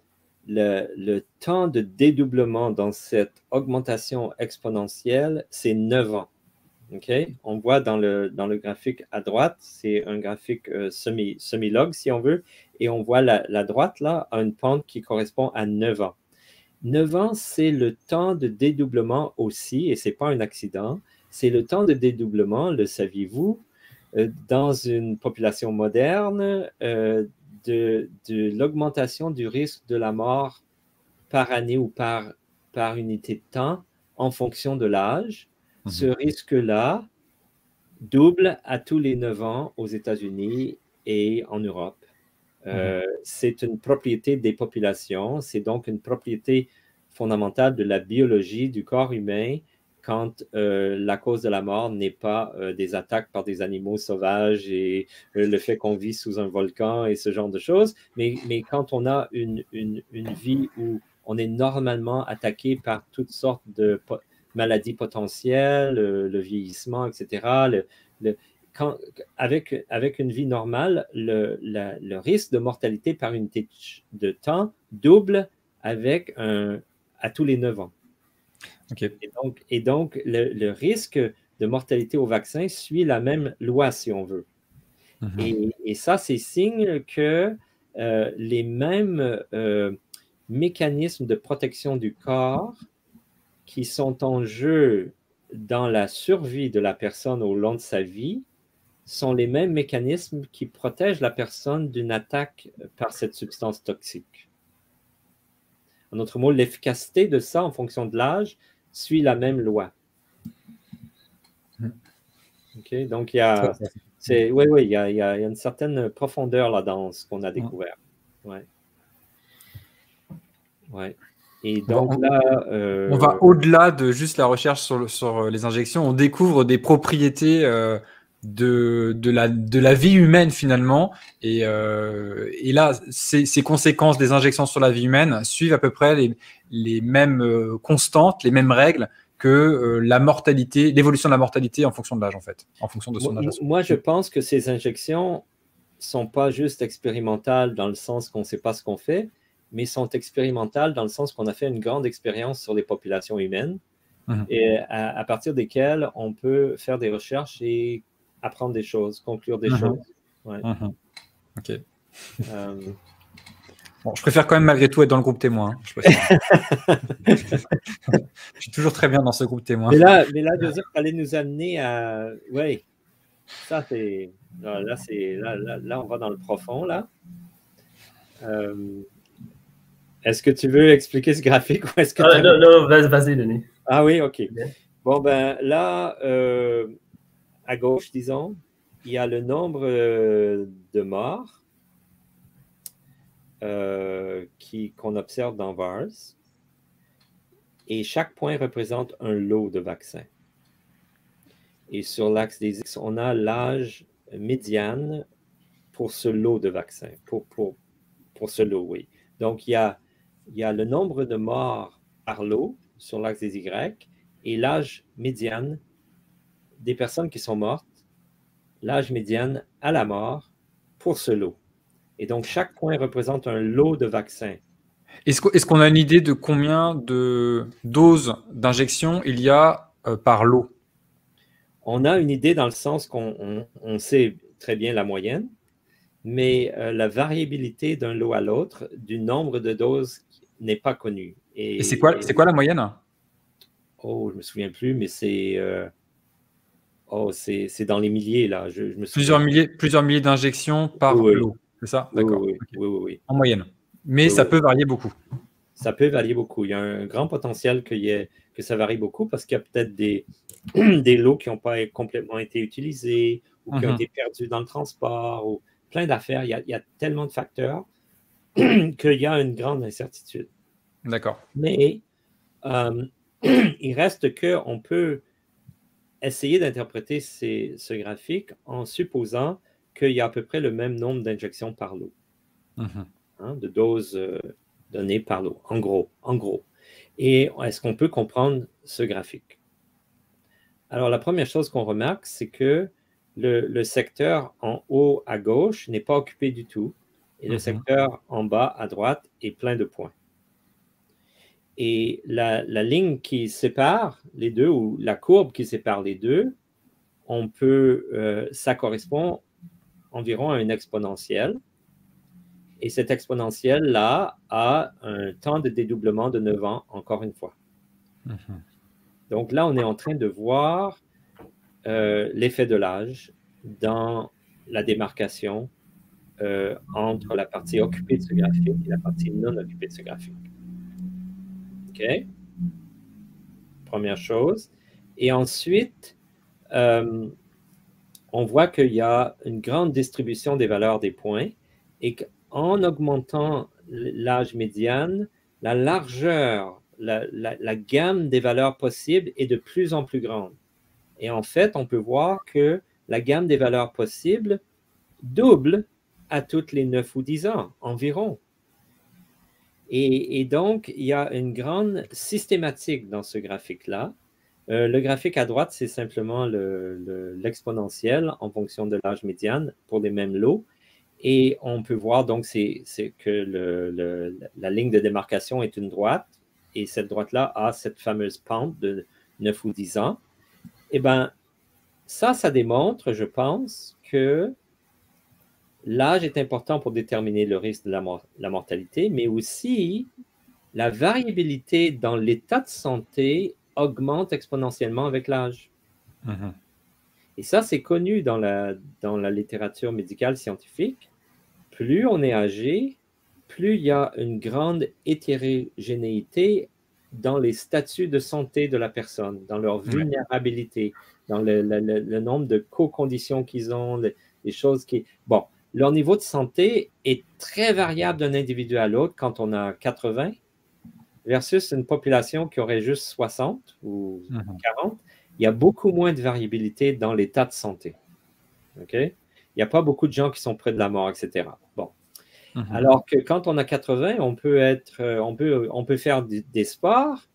le temps de dédoublement dans cette augmentation exponentielle, c'est 9 ans. Okay? On voit dans le graphique à droite, c'est un graphique semi-log, si on veut, et on voit la droite, là, a une pente qui correspond à 9 ans. 9 ans, c'est le temps de dédoublement aussi, et ce n'est pas un accident, c'est le temps de dédoublement, le saviez-vous, dans une population moderne, de l'augmentation du risque de la mort par année ou par unité de temps en fonction de l'âge. Ce risque-là double à tous les 9 ans aux États-Unis et en Europe. C'est une propriété des populations, c'est donc une propriété fondamentale de la biologie du corps humain quand la cause de la mort n'est pas des attaques par des animaux sauvages et le fait qu'on vit sous un volcan et ce genre de choses, mais quand on a une vie où on est normalement attaqué par toutes sortes de maladies potentielles, le vieillissement, etc., avec une vie normale, le risque de mortalité par unité de temps double à tous les 9 ans. Okay. Et donc le risque de mortalité au vaccin suit la même loi, si on veut. Et ça, c'est signe que les mêmes mécanismes de protection du corps qui sont en jeu dans la survie de la personne au long de sa vie sont les mêmes mécanismes qui protègent la personne d'une attaque par cette substance toxique. En d'autres mots, l'efficacité de ça en fonction de l'âge suit la même loi. Okay? Donc, il y a une certaine profondeur là dans ce qu'on a découvert. Ouais. Et donc on va au-delà de juste la recherche sur les injections. On découvre des propriétés de la vie humaine finalement. Et là, ces conséquences des injections sur la vie humaine suivent à peu près les mêmes constantes, les mêmes règles que la mortalité, l'évolution de la mortalité en fonction de l'âge en fait, en fonction de son âge. Moi, je pense que ces injections sont pas juste expérimentales dans le sens qu'on ne sait pas ce qu'on fait, mais sont expérimentales dans le sens qu'on a fait une grande expérience sur les populations humaines et à partir desquelles on peut faire des recherches et apprendre des choses, conclure des choses. Ouais. OK. Bon, je préfère quand même malgré tout être dans le groupe témoin. Hein. Je suis toujours très bien dans ce groupe témoin. Mais là Joseph, allait nous amener à... Oui, ça c'est... Là, on va dans le profond, là. Est-ce que tu veux expliquer ce graphique ou est-ce que non, vas-y, Denis. Ah oui, OK. Bien. Bon, ben là, à gauche, disons, il y a le nombre de morts qu'on observe dans VARS. Et chaque point représente un lot de vaccins. Et sur l'axe des X, on a l'âge médiane pour ce lot de vaccins, pour ce lot, oui. Donc, il y a le nombre de morts par lot sur l'axe des Y et l'âge médiane des personnes qui sont mortes, l'âge médiane à la mort pour ce lot. Et donc, chaque point représente un lot de vaccins. Est-ce qu'on a une idée de combien de doses d'injection il y a par lot? On a une idée dans le sens qu'on sait très bien la moyenne, mais la variabilité d'un lot à l'autre, du nombre de doses n'est pas connue. Et c'est quoi la moyenne? Oh, je ne me souviens plus, mais c'est dans les milliers, là. Je me plusieurs milliers d'injections par lot, c'est ça? D'accord. Oui, oui. En moyenne. Mais ça peut varier beaucoup. Ça peut varier beaucoup. Il y a un grand potentiel que ça varie beaucoup parce qu'il y a peut-être des lots qui n'ont pas complètement été utilisés ou qui ont été perdus dans le transport ou plein d'affaires. Il y a tellement de facteurs qu'il y a une grande incertitude. D'accord. Mais il reste qu'on peut essayer d'interpréter ce graphique en supposant qu'il y a à peu près le même nombre d'injections par lot, de doses données par lot, en gros. Et est-ce qu'on peut comprendre ce graphique? Alors, la première chose qu'on remarque, c'est que le secteur en haut à gauche n'est pas occupé du tout, et le secteur en bas à droite est plein de points. Et la ligne qui sépare les deux, ou la courbe qui sépare les deux, ça correspond environ à une exponentielle. Et cette exponentielle-là a un temps de dédoublement de 9 ans, encore une fois. Donc là, on est en train de voir l'effet de l'âge dans la démarcation entre la partie occupée de ce graphique et la partie non occupée de ce graphique. OK? Première chose. Et ensuite, on voit qu'il y a une grande distribution des valeurs des points et qu'en augmentant l'âge médiane, la largeur, la gamme des valeurs possibles est de plus en plus grande. Et en fait, on peut voir que la gamme des valeurs possibles double à toutes les 9 ou 10 ans environ. Et donc, il y a une grande systématique dans ce graphique-là. Le graphique à droite, c'est simplement l'exponentielle en fonction de l'âge médiane pour les mêmes lots. Et on peut voir donc c'est que la ligne de démarcation est une droite. Et cette droite-là a cette fameuse pente de 9 ou 10 ans. Eh bien, ça démontre, je pense, que l'âge est important pour déterminer le risque de la mortalité, mais aussi la variabilité dans l'état de santé augmente exponentiellement avec l'âge. Et ça, c'est connu dans la littérature médicale scientifique. Plus on est âgé, plus il y a une grande hétérogénéité dans les statuts de santé de la personne, dans leur vulnérabilité, dans le nombre de co-conditions qu'ils ont, les choses qui... Bon, leur niveau de santé est très variable d'un individu à l'autre quand on a 80 versus une population qui aurait juste 60 ou 40. Il y a beaucoup moins de variabilité dans l'état de santé. OK? Il n'y a pas beaucoup de gens qui sont près de la mort, etc. Bon. Alors que quand on a 80, on peut faire des sports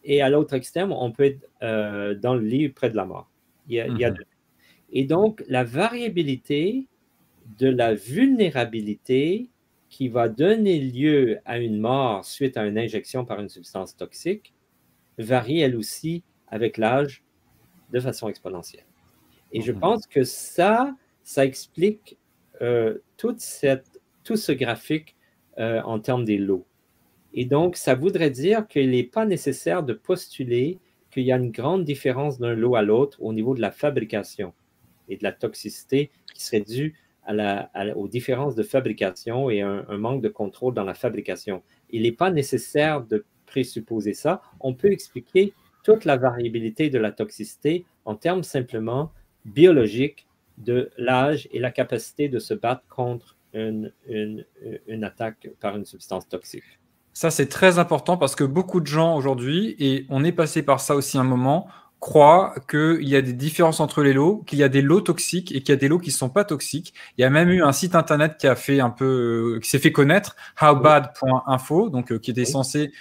et à l'autre extrême, on peut être dans le lit près de la mort. Il y a deux. Et donc, la variabilité de la vulnérabilité qui va donner lieu à une mort suite à une injection par une substance toxique varie elle aussi avec l'âge de façon exponentielle. Et je pense que ça explique tout ce graphique en termes des lots. Et donc, ça voudrait dire qu'il n'est pas nécessaire de postuler qu'il y a une grande différence d'un lot à l'autre au niveau de la fabrication et de la toxicité qui serait due aux différences de fabrication et un manque de contrôle dans la fabrication. Il n'est pas nécessaire de présupposer ça. On peut expliquer toute la variabilité de la toxicité en termes simplement biologiques de l'âge et la capacité de se battre contre une attaque par une substance toxique. Ça, c'est très important parce que beaucoup de gens aujourd'hui, et on est passé par ça aussi un moment, croient qu'il y a des différences entre les lots, qu'il y a des lots toxiques et qu'il y a des lots qui ne sont pas toxiques. Il y a même eu un site internet qui a fait qui s'est fait connaître, howbad.info, donc qui était censé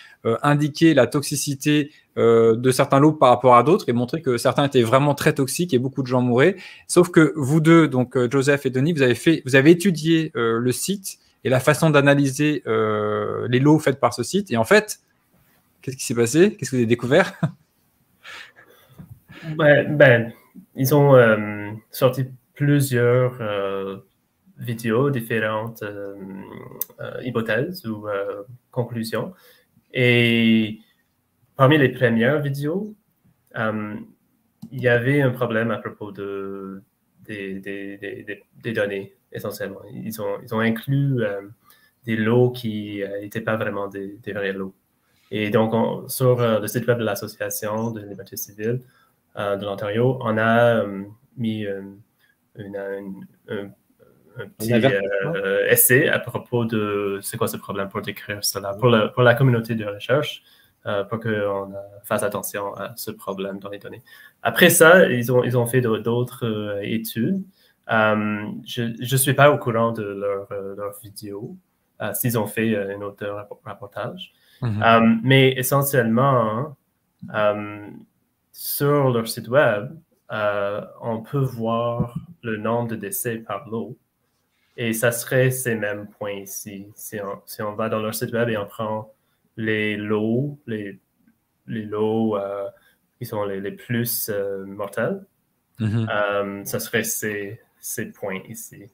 indiquer la toxicité de certains lots par rapport à d'autres et montrer que certains étaient vraiment très toxiques et beaucoup de gens mouraient. Sauf que vous deux, donc Joseph et Denis, vous avez étudié le site et la façon d'analyser les lots faits par ce site. Et en fait, qu'est-ce qui s'est passé? Qu'est-ce que vous avez découvert? Ils ont sorti plusieurs vidéos, différentes hypothèses ou conclusions. Et parmi les premières vidéos, il y avait un problème à propos des données, essentiellement. Ils ont inclus des lots qui n'étaient pas vraiment des vrais lots. Et donc, sur le site web de l'Association de liberté civile de l'Ontario, on a mis un petit essai à propos de c'est quoi ce problème pour décrire cela, pour la communauté de recherche, pour qu'on fasse attention à ce problème dans les données. Après ça, ils ont fait d'autres études. Je ne suis pas au courant de leur vidéo, s'ils ont fait un autre rapportage. Mais essentiellement, sur leur site web, on peut voir le nombre de décès par lot. Et ça serait ces mêmes points ici. Si on va dans leur site web et on prend les lots, les lots qui sont les plus mortels, ça serait ces points ici.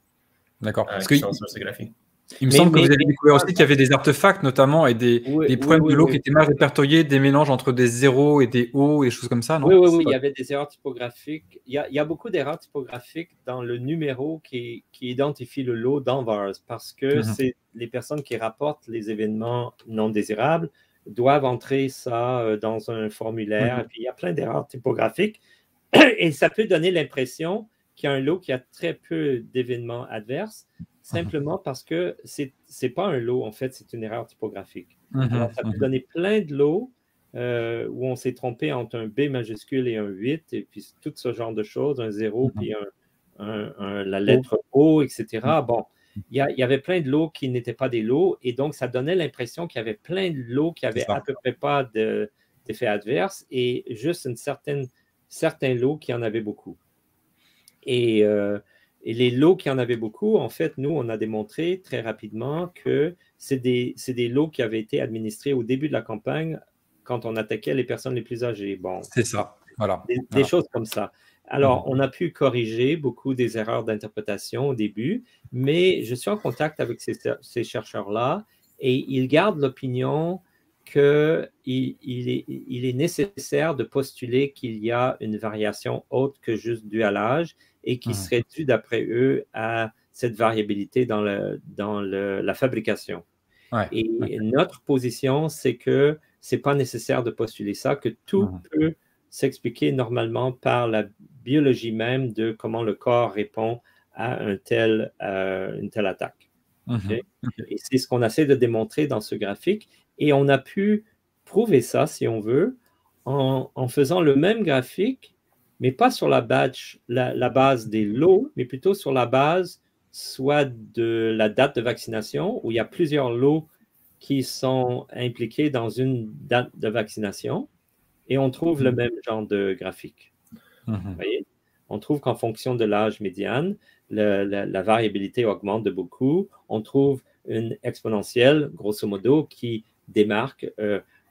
D'accord. Qui sont sur ce graphique. Il me semble que vous avez découvert aussi qu'il y avait des artefacts notamment et des problèmes de l'eau qui étaient mal répertoriés, des mélanges entre des zéros et des O et choses comme ça, non? Oui, il y avait des erreurs typographiques. Il y a beaucoup d'erreurs typographiques dans le numéro qui identifie le lot dans VARS parce que c'est les personnes qui rapportent les événements non désirables doivent entrer ça dans un formulaire. Et puis, il y a plein d'erreurs typographiques et ça peut donner l'impression qu'il y a un lot qui a très peu d'événements adverses, simplement parce que ce n'est pas un lot, en fait, c'est une erreur typographique. Alors, ça peut donner plein de lots où on s'est trompé entre un B majuscule et un 8, et puis tout ce genre de choses, un 0, puis la lettre O, etc. Bon, il y avait plein de lots qui n'étaient pas des lots, et donc ça donnait l'impression qu'il y avait plein de lots qui n'avaient à peu près pas d'effet adverse, et juste certains lots qui en avaient beaucoup. Et les lots qui en avaient beaucoup, en fait, nous, on a démontré très rapidement que c'est des lots qui avaient été administrés au début de la campagne quand on attaquait les personnes les plus âgées. Bon, c'est ça, voilà. Des choses comme ça. Alors, on a pu corriger beaucoup des erreurs d'interprétation au début, mais je suis en contact avec ces chercheurs-là et ils gardent l'opinion qu'il est nécessaire de postuler qu'il y a une variation autre que juste due à l'âge et qui serait due, d'après eux, à cette variabilité dans la fabrication. Et notre position, c'est que ce n'est pas nécessaire de postuler ça, que tout peut s'expliquer normalement par la biologie même de comment le corps répond à une telle attaque. Et c'est ce qu'on essaie de démontrer dans ce graphique. Et on a pu prouver ça, si on veut, en faisant le même graphique, mais pas sur la base des lots, mais plutôt sur la base soit de la date de vaccination, où il y a plusieurs lots qui sont impliqués dans une date de vaccination, et on trouve le même genre de graphique. Vous voyez? On trouve qu'en fonction de l'âge médiane, la variabilité augmente de beaucoup. On trouve une exponentielle, grosso modo, qui démarque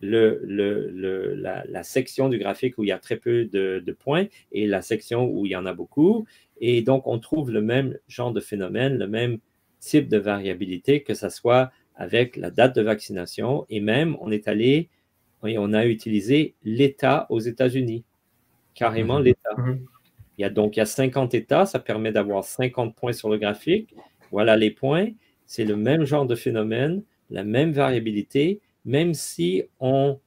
la section du graphique où il y a très peu de points et la section où il y en a beaucoup. Et donc, on trouve le même genre de phénomène, le même type de variabilité, que ce soit avec la date de vaccination. Et même, on est allé et on a utilisé l'État aux États-Unis, carrément l'État. Il y a 50 États, ça permet d'avoir 50 points sur le graphique. Voilà les points. C'est le même genre de phénomène, la même variabilité, même si on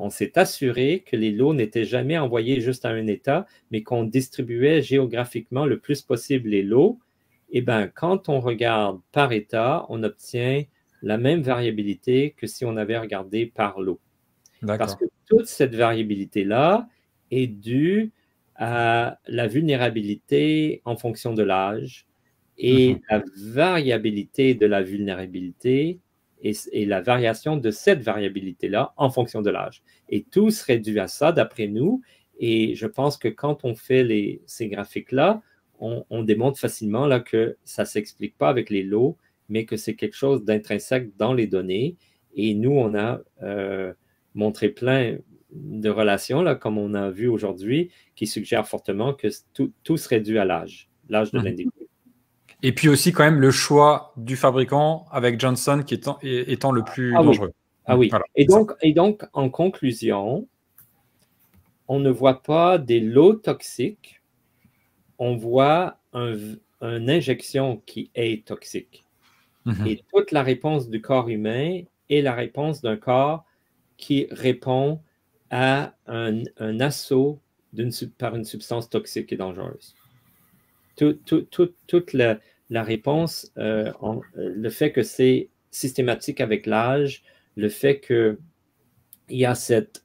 s'est assuré que les lots n'étaient jamais envoyés juste à un État, mais qu'on distribuait géographiquement le plus possible les lots. Et bien, quand on regarde par État, on obtient la même variabilité que si on avait regardé par lot. Parce que toute cette variabilité-là est due à la vulnérabilité en fonction de l'âge et la variabilité de la vulnérabilité et la variation de cette variabilité-là en fonction de l'âge. Et tout serait dû à ça, d'après nous. Et je pense que quand on fait ces graphiques-là, on démontre facilement là, que ça ne s'explique pas avec les lots, mais que c'est quelque chose d'intrinsèque dans les données. Et nous, on a montré plein de relations, là, comme on a vu aujourd'hui, qui suggèrent fortement que tout serait dû à l'âge de l'individu. Et puis aussi quand même le choix du fabricant avec Johnson qui étant le plus dangereux. Ah oui. Voilà, et donc, en conclusion, on ne voit pas des lots toxiques, on voit une injection qui est toxique. Et toute la réponse du corps humain est la réponse d'un corps qui répond à un assaut par une substance toxique et dangereuse. Toute la réponse, le fait que c'est systématique avec l'âge, le fait qu'il y a cette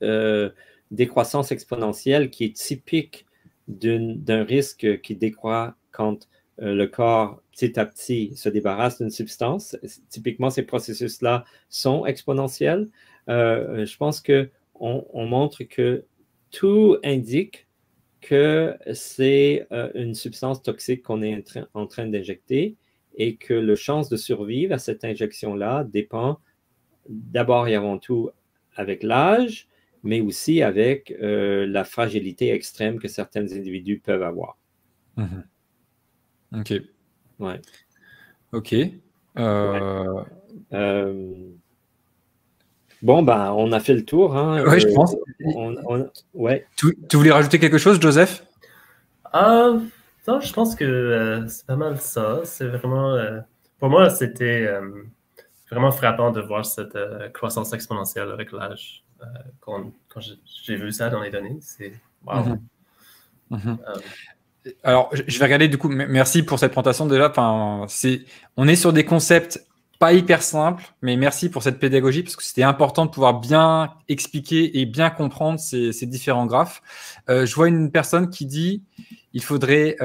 décroissance exponentielle qui est typique d'un risque qui décroît quand le corps, petit à petit, se débarrasse d'une substance. Typiquement, ces processus-là sont exponentiels. Je pense qu'on montre que tout indique que c'est une substance toxique qu'on est en train d'injecter et que la chance de survivre à cette injection-là dépend d'abord et avant tout avec l'âge, mais aussi avec la fragilité extrême que certains individus peuvent avoir. OK. Ouais. OK. Bon, ben, on a fait le tour. Hein. Oui, je pense. Ouais. Tu voulais rajouter quelque chose, Joseph? Non, je pense que c'est pas mal ça. C'est vraiment, pour moi, c'était vraiment frappant de voir cette croissance exponentielle avec l'âge. Quand j'ai vu ça dans les données, c'est wow. Alors, je vais regarder du coup. Merci pour cette présentation déjà. Enfin, on est sur des concepts pas hyper simples, mais merci pour cette pédagogie parce que c'était important de pouvoir bien expliquer et bien comprendre ces différents graphes. Je vois une personne qui dit il faudrait,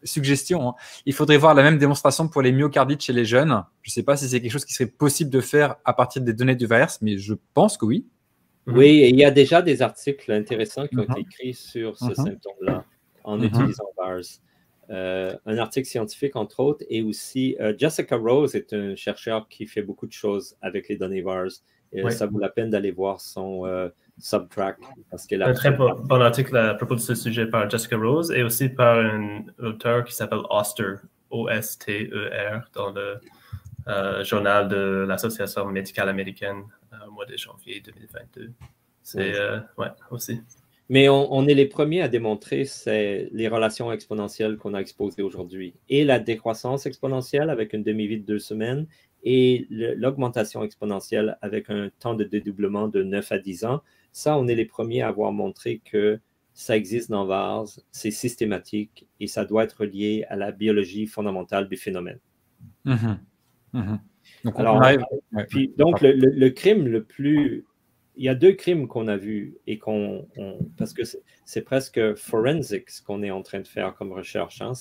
suggestion, hein, il faudrait voir la même démonstration pour les myocardites chez les jeunes. Je ne sais pas si c'est quelque chose qui serait possible de faire à partir des données du VAERS, mais je pense que oui. Oui, et il y a déjà des articles intéressants qui ont été écrits sur ce symptôme-là en utilisant VAERS. Un article scientifique, entre autres, et aussi Jessica Rose est un chercheur qui fait beaucoup de choses avec les données VAERS. Ça vaut la peine d'aller voir son subtrack. Parce qu'elle a un très bon article à propos de ce sujet par Jessica Rose et aussi par un auteur qui s'appelle Oster, O-S-T-E-R, dans le journal de l'Association médicale américaine au mois de janvier 2022. C'est, aussi. Mais on est les premiers à démontrer les relations exponentielles qu'on a exposées aujourd'hui. Et la décroissance exponentielle avec une demi-vie de 2 semaines et l'augmentation exponentielle avec un temps de dédoublement de 9 à 10 ans. Ça, on est les premiers à avoir montré que ça existe dans VAERS, c'est systématique et ça doit être lié à la biologie fondamentale du phénomène. Donc, alors, on arrive... puis, donc, le crime le plus... Il y a 2 crimes qu'on a vus et parce que c'est presque forensics qu'on est en train de faire comme recherche. Hein.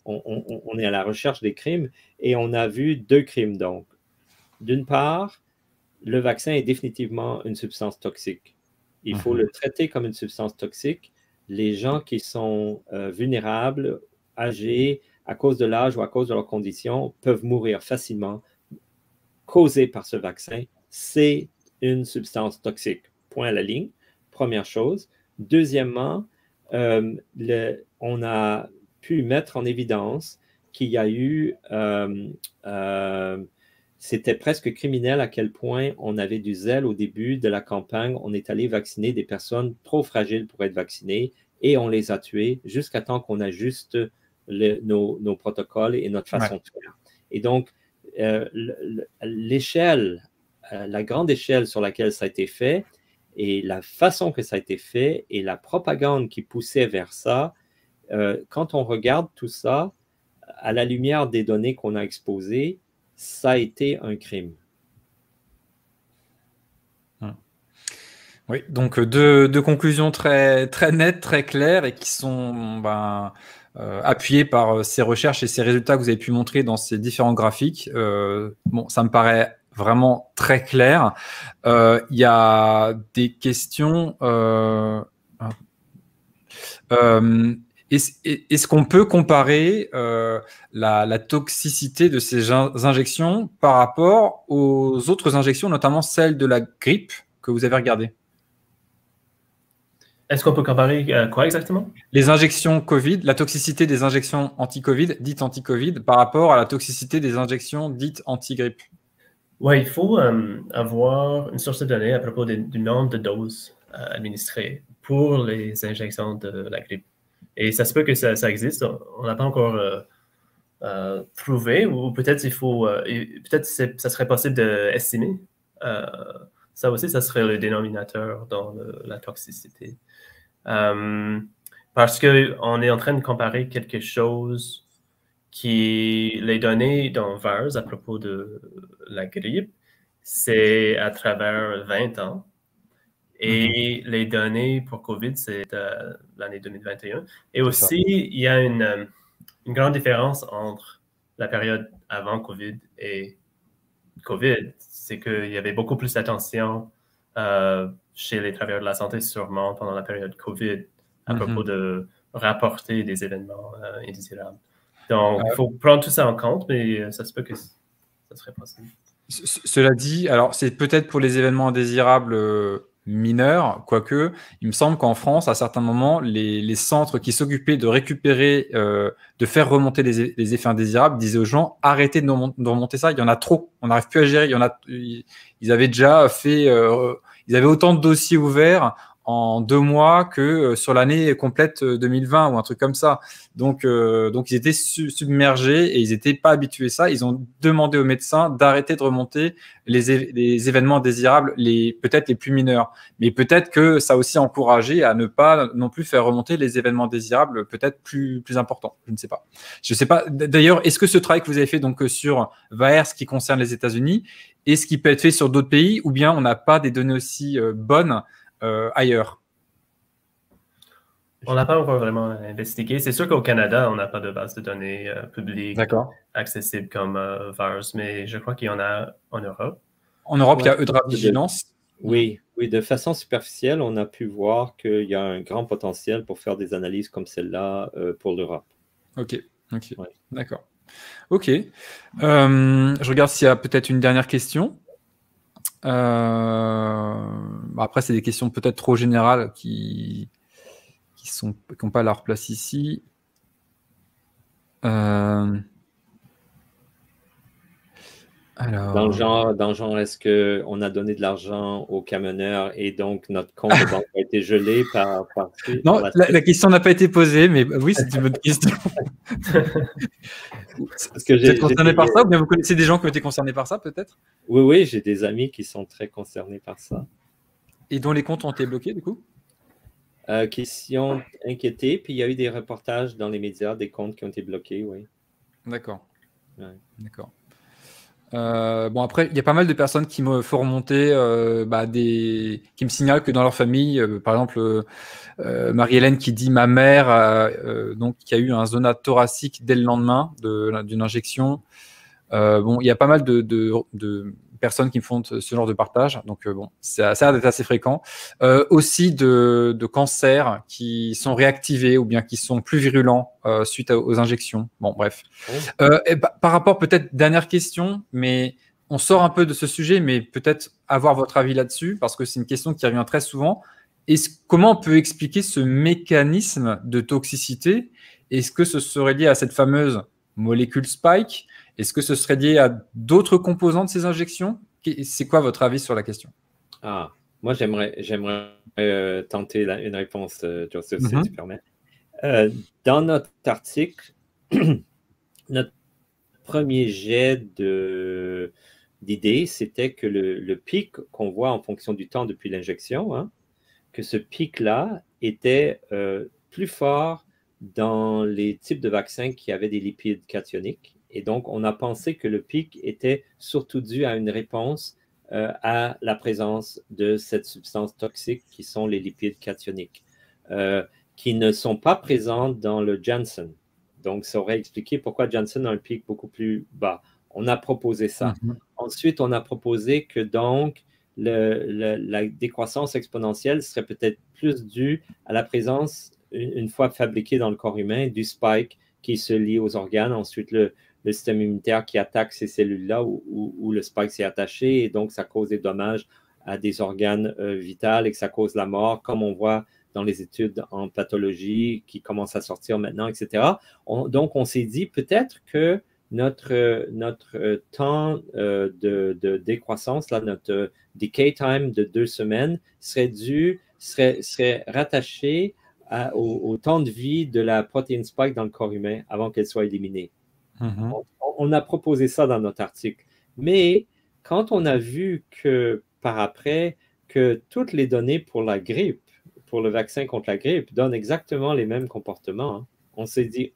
On est à la recherche des crimes et on a vu 2 crimes. Donc, d'une part, le vaccin est définitivement une substance toxique. Il faut le traiter comme une substance toxique. Les gens qui sont vulnérables, âgés, à cause de l'âge ou à cause de leurs conditions, peuvent mourir facilement causés par ce vaccin c'est une substance toxique. Point à la ligne, première chose. Deuxièmement, on a pu mettre en évidence qu'il y a eu, c'était presque criminel à quel point on avait du zèle au début de la campagne. On est allé vacciner des personnes trop fragiles pour être vaccinées et on les a tuées jusqu'à temps qu'on ajuste nos protocoles et notre façon de faire. Et donc, l'échelle, la grande échelle sur laquelle ça a été fait et la façon que ça a été fait et la propagande qui poussait vers ça, quand on regarde tout ça, à la lumière des données qu'on a exposées, ça a été un crime. Oui, donc deux conclusions très, très nettes, très claires et qui sont appuyées par ces recherches et ces résultats que vous avez pu montrer dans ces différents graphiques. Bon, ça me paraît vraiment très clair. Il y a des questions. Est-ce qu'on peut comparer la toxicité de ces injections par rapport aux autres injections, notamment celle de la grippe que vous avez regardée? Est-ce qu'on peut comparer quoi exactement? Les injections Covid, la toxicité des injections anti-Covid, dites anti-Covid, par rapport à la toxicité des injections dites anti-grippe. Oui, il faut avoir une source de données à propos du nombre de doses administrées pour les injections de la grippe. Et ça se peut que ça existe. On n'a pas encore prouvé, ou peut-être peut-être ça serait possible d'estimer. Ça aussi, ça serait le dénominateur dans la toxicité. Parce qu'on est en train de comparer quelque chose les données dans VAERS à propos de la grippe, c'est à travers 20 ans. Et les données pour COVID, c'est l'année 2021. Et aussi, il y a une grande différence entre la période avant COVID et COVID. C'est qu'il y avait beaucoup plus d'attention chez les travailleurs de la santé, sûrement pendant la période COVID, à propos de rapporter des événements indésirables. Donc, il faut prendre tout ça en compte, mais ça se peut que ça serait possible. Cela dit, alors c'est peut-être pour les événements indésirables mineurs, quoique, il me semble qu'en France, à certains moments, les centres qui s'occupaient de récupérer, de faire remonter les effets indésirables disaient aux gens, arrêtez de remonter ça, il y en a trop, on n'arrive plus à gérer. Ils avaient déjà fait, ils avaient autant de dossiers ouverts en 2 mois que sur l'année complète 2020 ou un truc comme ça. Donc ils étaient submergés et ils n'étaient pas habitués à ça. Ils ont demandé aux médecins d'arrêter de remonter les événements indésirables, peut-être les plus mineurs. Mais peut-être que ça a aussi encouragé à ne pas non plus faire remonter les événements désirables peut-être plus importants. Je ne sais pas. Je sais pas. D'ailleurs, est-ce que ce travail que vous avez fait donc sur VAERS qui concerne les États-Unis, est-ce qu'il peut être fait sur d'autres pays ou bien on n'a pas des données aussi bonnes ailleurs? On n'a pas encore vraiment investigué. C'est sûr qu'au Canada, on n'a pas de base de données publique accessible comme VAERS, mais je crois qu'il y en a en Europe. En Europe, il y a EudraVigilance. Oui, de façon superficielle, on a pu voir qu'il y a un grand potentiel pour faire des analyses comme celle-là pour l'Europe. Ok, ouais. D'accord. Ok. Je regarde s'il y a peut-être une dernière question. Après, c'est des questions peut-être trop générales qui n'ont pas leur place ici. Alors... Dans le genre, est-ce qu'on a donné de l'argent aux camionneurs et donc notre compte de banque a été gelé par Non, la question n'a pas été posée, mais oui, c'est une bonne question. Vous êtes concerné par ça ou bien vous connaissez des gens qui ont été concernés par ça, peut-être? Oui, j'ai des amis qui sont très concernés par ça. Et dont les comptes ont été bloqués, du coup? Qui s'y ont inquiétés, puis il y a eu des reportages dans les médias, des comptes qui ont été bloqués, oui. D'accord. D'accord. Bon, après, il y a pas mal de personnes qui me font remonter, qui me signalent que dans leur famille, par exemple, Marie-Hélène qui dit ma mère, donc qui a eu un zona thoracique dès le lendemain d'une injection. Bon, il y a pas mal de personnes qui me font ce genre de partage, donc bon, ça a l'air d'être assez fréquent. Aussi de cancers qui sont réactivés ou bien qui sont plus virulents suite aux injections. Bon, bref. Par rapport, peut-être, dernière question, mais on sort un peu de ce sujet, mais peut-être avoir votre avis là-dessus, parce que c'est une question qui revient très souvent. Comment on peut expliquer ce mécanisme de toxicité? Est-ce que ce serait lié à cette fameuse molécule spike? Est-ce que ce serait lié à d'autres composants de ces injections? C'est quoi votre avis sur la question? Moi, j'aimerais tenter une réponse, Joseph, si tu permets. Dans notre article, notre premier jet d'idées, c'était que le pic qu'on voit en fonction du temps depuis l'injection, hein, que ce pic-là était plus fort dans les types de vaccins qui avaient des lipides cationiques. Et donc, on a pensé que le pic était surtout dû à une réponse à la présence de cette substance toxique qui sont les lipides cationiques, qui ne sont pas présents dans le Janssen. Donc, ça aurait expliqué pourquoi Janssen a un pic beaucoup plus bas. On a proposé ça. Ensuite, on a proposé que donc, la décroissance exponentielle serait peut-être plus due à la présence, une fois fabriquée dans le corps humain, du spike qui se lie aux organes. Ensuite, le système immunitaire qui attaque ces cellules-là où le spike s'est attaché, et donc ça cause des dommages à des organes vitaux et que ça cause la mort, comme on voit dans les études en pathologie qui commencent à sortir maintenant, etc. Donc, on s'est dit peut-être que notre temps de décroissance, là, notre decay time de 2 semaines serait rattaché au temps de vie de la protéine spike dans le corps humain avant qu'elle soit éliminée. On a proposé ça dans notre article. Mais quand on a vu que par après, que toutes les données pour la grippe, pour le vaccin contre la grippe, donnent exactement les mêmes comportements, hein, on s'est dit,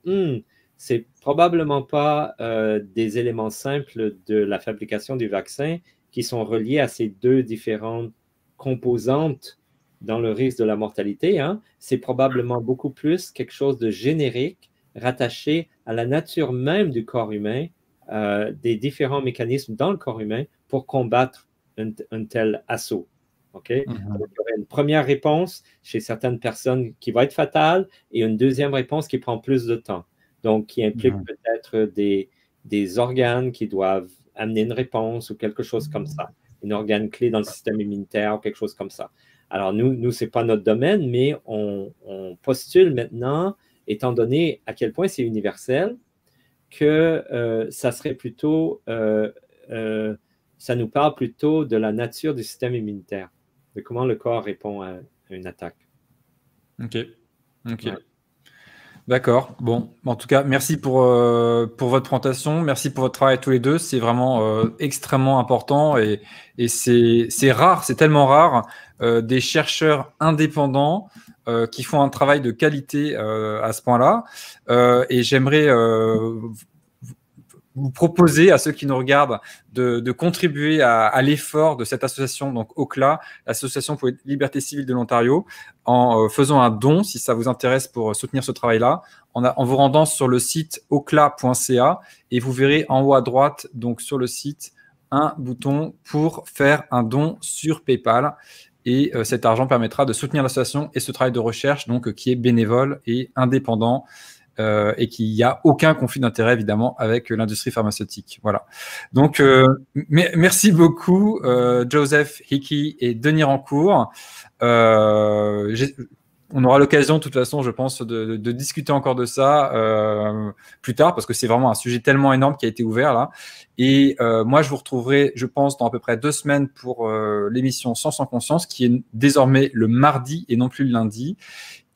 c'est probablement pas des éléments simples de la fabrication du vaccin qui sont reliés à ces 2 différentes composantes dans le risque de la mortalité. Hein. C'est probablement beaucoup plus quelque chose de générique rattaché à la nature même du corps humain, des différents mécanismes dans le corps humain pour combattre un tel assaut. Okay? Donc, il y aurait une première réponse chez certaines personnes qui va être fatale et une deuxième réponse qui prend plus de temps. Donc, qui implique peut-être des organes qui doivent amener une réponse ou quelque chose comme ça. Un organe clé dans le système immunitaire ou quelque chose comme ça. Alors, nous ce n'est pas notre domaine, mais on postule maintenant, étant donné à quel point c'est universel, que ça serait plutôt, ça nous parle plutôt de la nature du système immunitaire, de comment le corps répond à une attaque. Ok. Ouais. D'accord. Bon, en tout cas, merci pour votre présentation. Merci pour votre travail tous les deux. C'est vraiment extrêmement important et c'est rare, c'est tellement rare des chercheurs indépendants qui font un travail de qualité à ce point-là. Et j'aimerais vous proposer à ceux qui nous regardent de contribuer à l'effort de cette association, donc OCLA, l'Association pour les libertés civiles de l'Ontario, en faisant un don, si ça vous intéresse, pour soutenir ce travail-là, en vous rendant sur le site ocla.ca et vous verrez en haut à droite, donc sur le site, un bouton pour faire un don sur PayPal. Et cet argent permettra de soutenir l'association et ce travail de recherche, donc qui est bénévole et indépendant. Et qu'il n'y a aucun conflit d'intérêt, évidemment, avec l'industrie pharmaceutique. Voilà. Donc, merci beaucoup, Joseph Hickey et Denis Rancourt. On aura l'occasion, de toute façon, je pense, de discuter encore de ça plus tard, parce que c'est vraiment un sujet tellement énorme qui a été ouvert là. Et moi, je vous retrouverai, je pense, dans à peu près 2 semaines pour l'émission Science en Conscience, qui est désormais le mardi et non plus le lundi.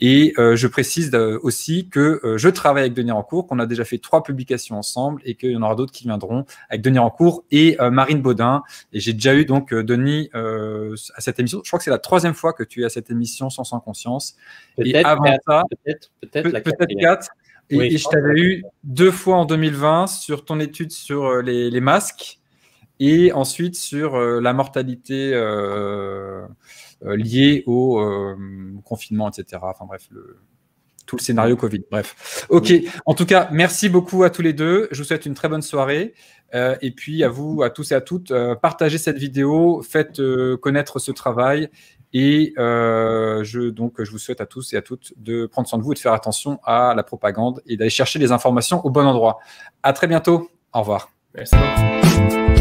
Et je précise aussi que je travaille avec Denis Rancourt, qu'on a déjà fait 3 publications ensemble et qu'il y en aura d'autres qui viendront avec Denis Rancourt et Marine Baudin. Et j'ai déjà eu donc Denis à cette émission. Je crois que c'est la 3e fois que tu es à cette émission Science en Conscience. Et avant ça, peut-être 4. Et je t'avais eu 2 fois en 2020 sur ton étude sur les masques et ensuite sur la mortalité liée au confinement, etc. Enfin bref, tout le scénario Covid. Bref. Ok. En tout cas, merci beaucoup à tous les deux. Je vous souhaite une très bonne soirée. Et puis à vous, à tous et à toutes, partagez cette vidéo, faites connaître ce travail. Et je vous souhaite à tous et à toutes de prendre soin de vous et de faire attention à la propagande et d'aller chercher les informations au bon endroit. À très bientôt. Au revoir. Merci beaucoup.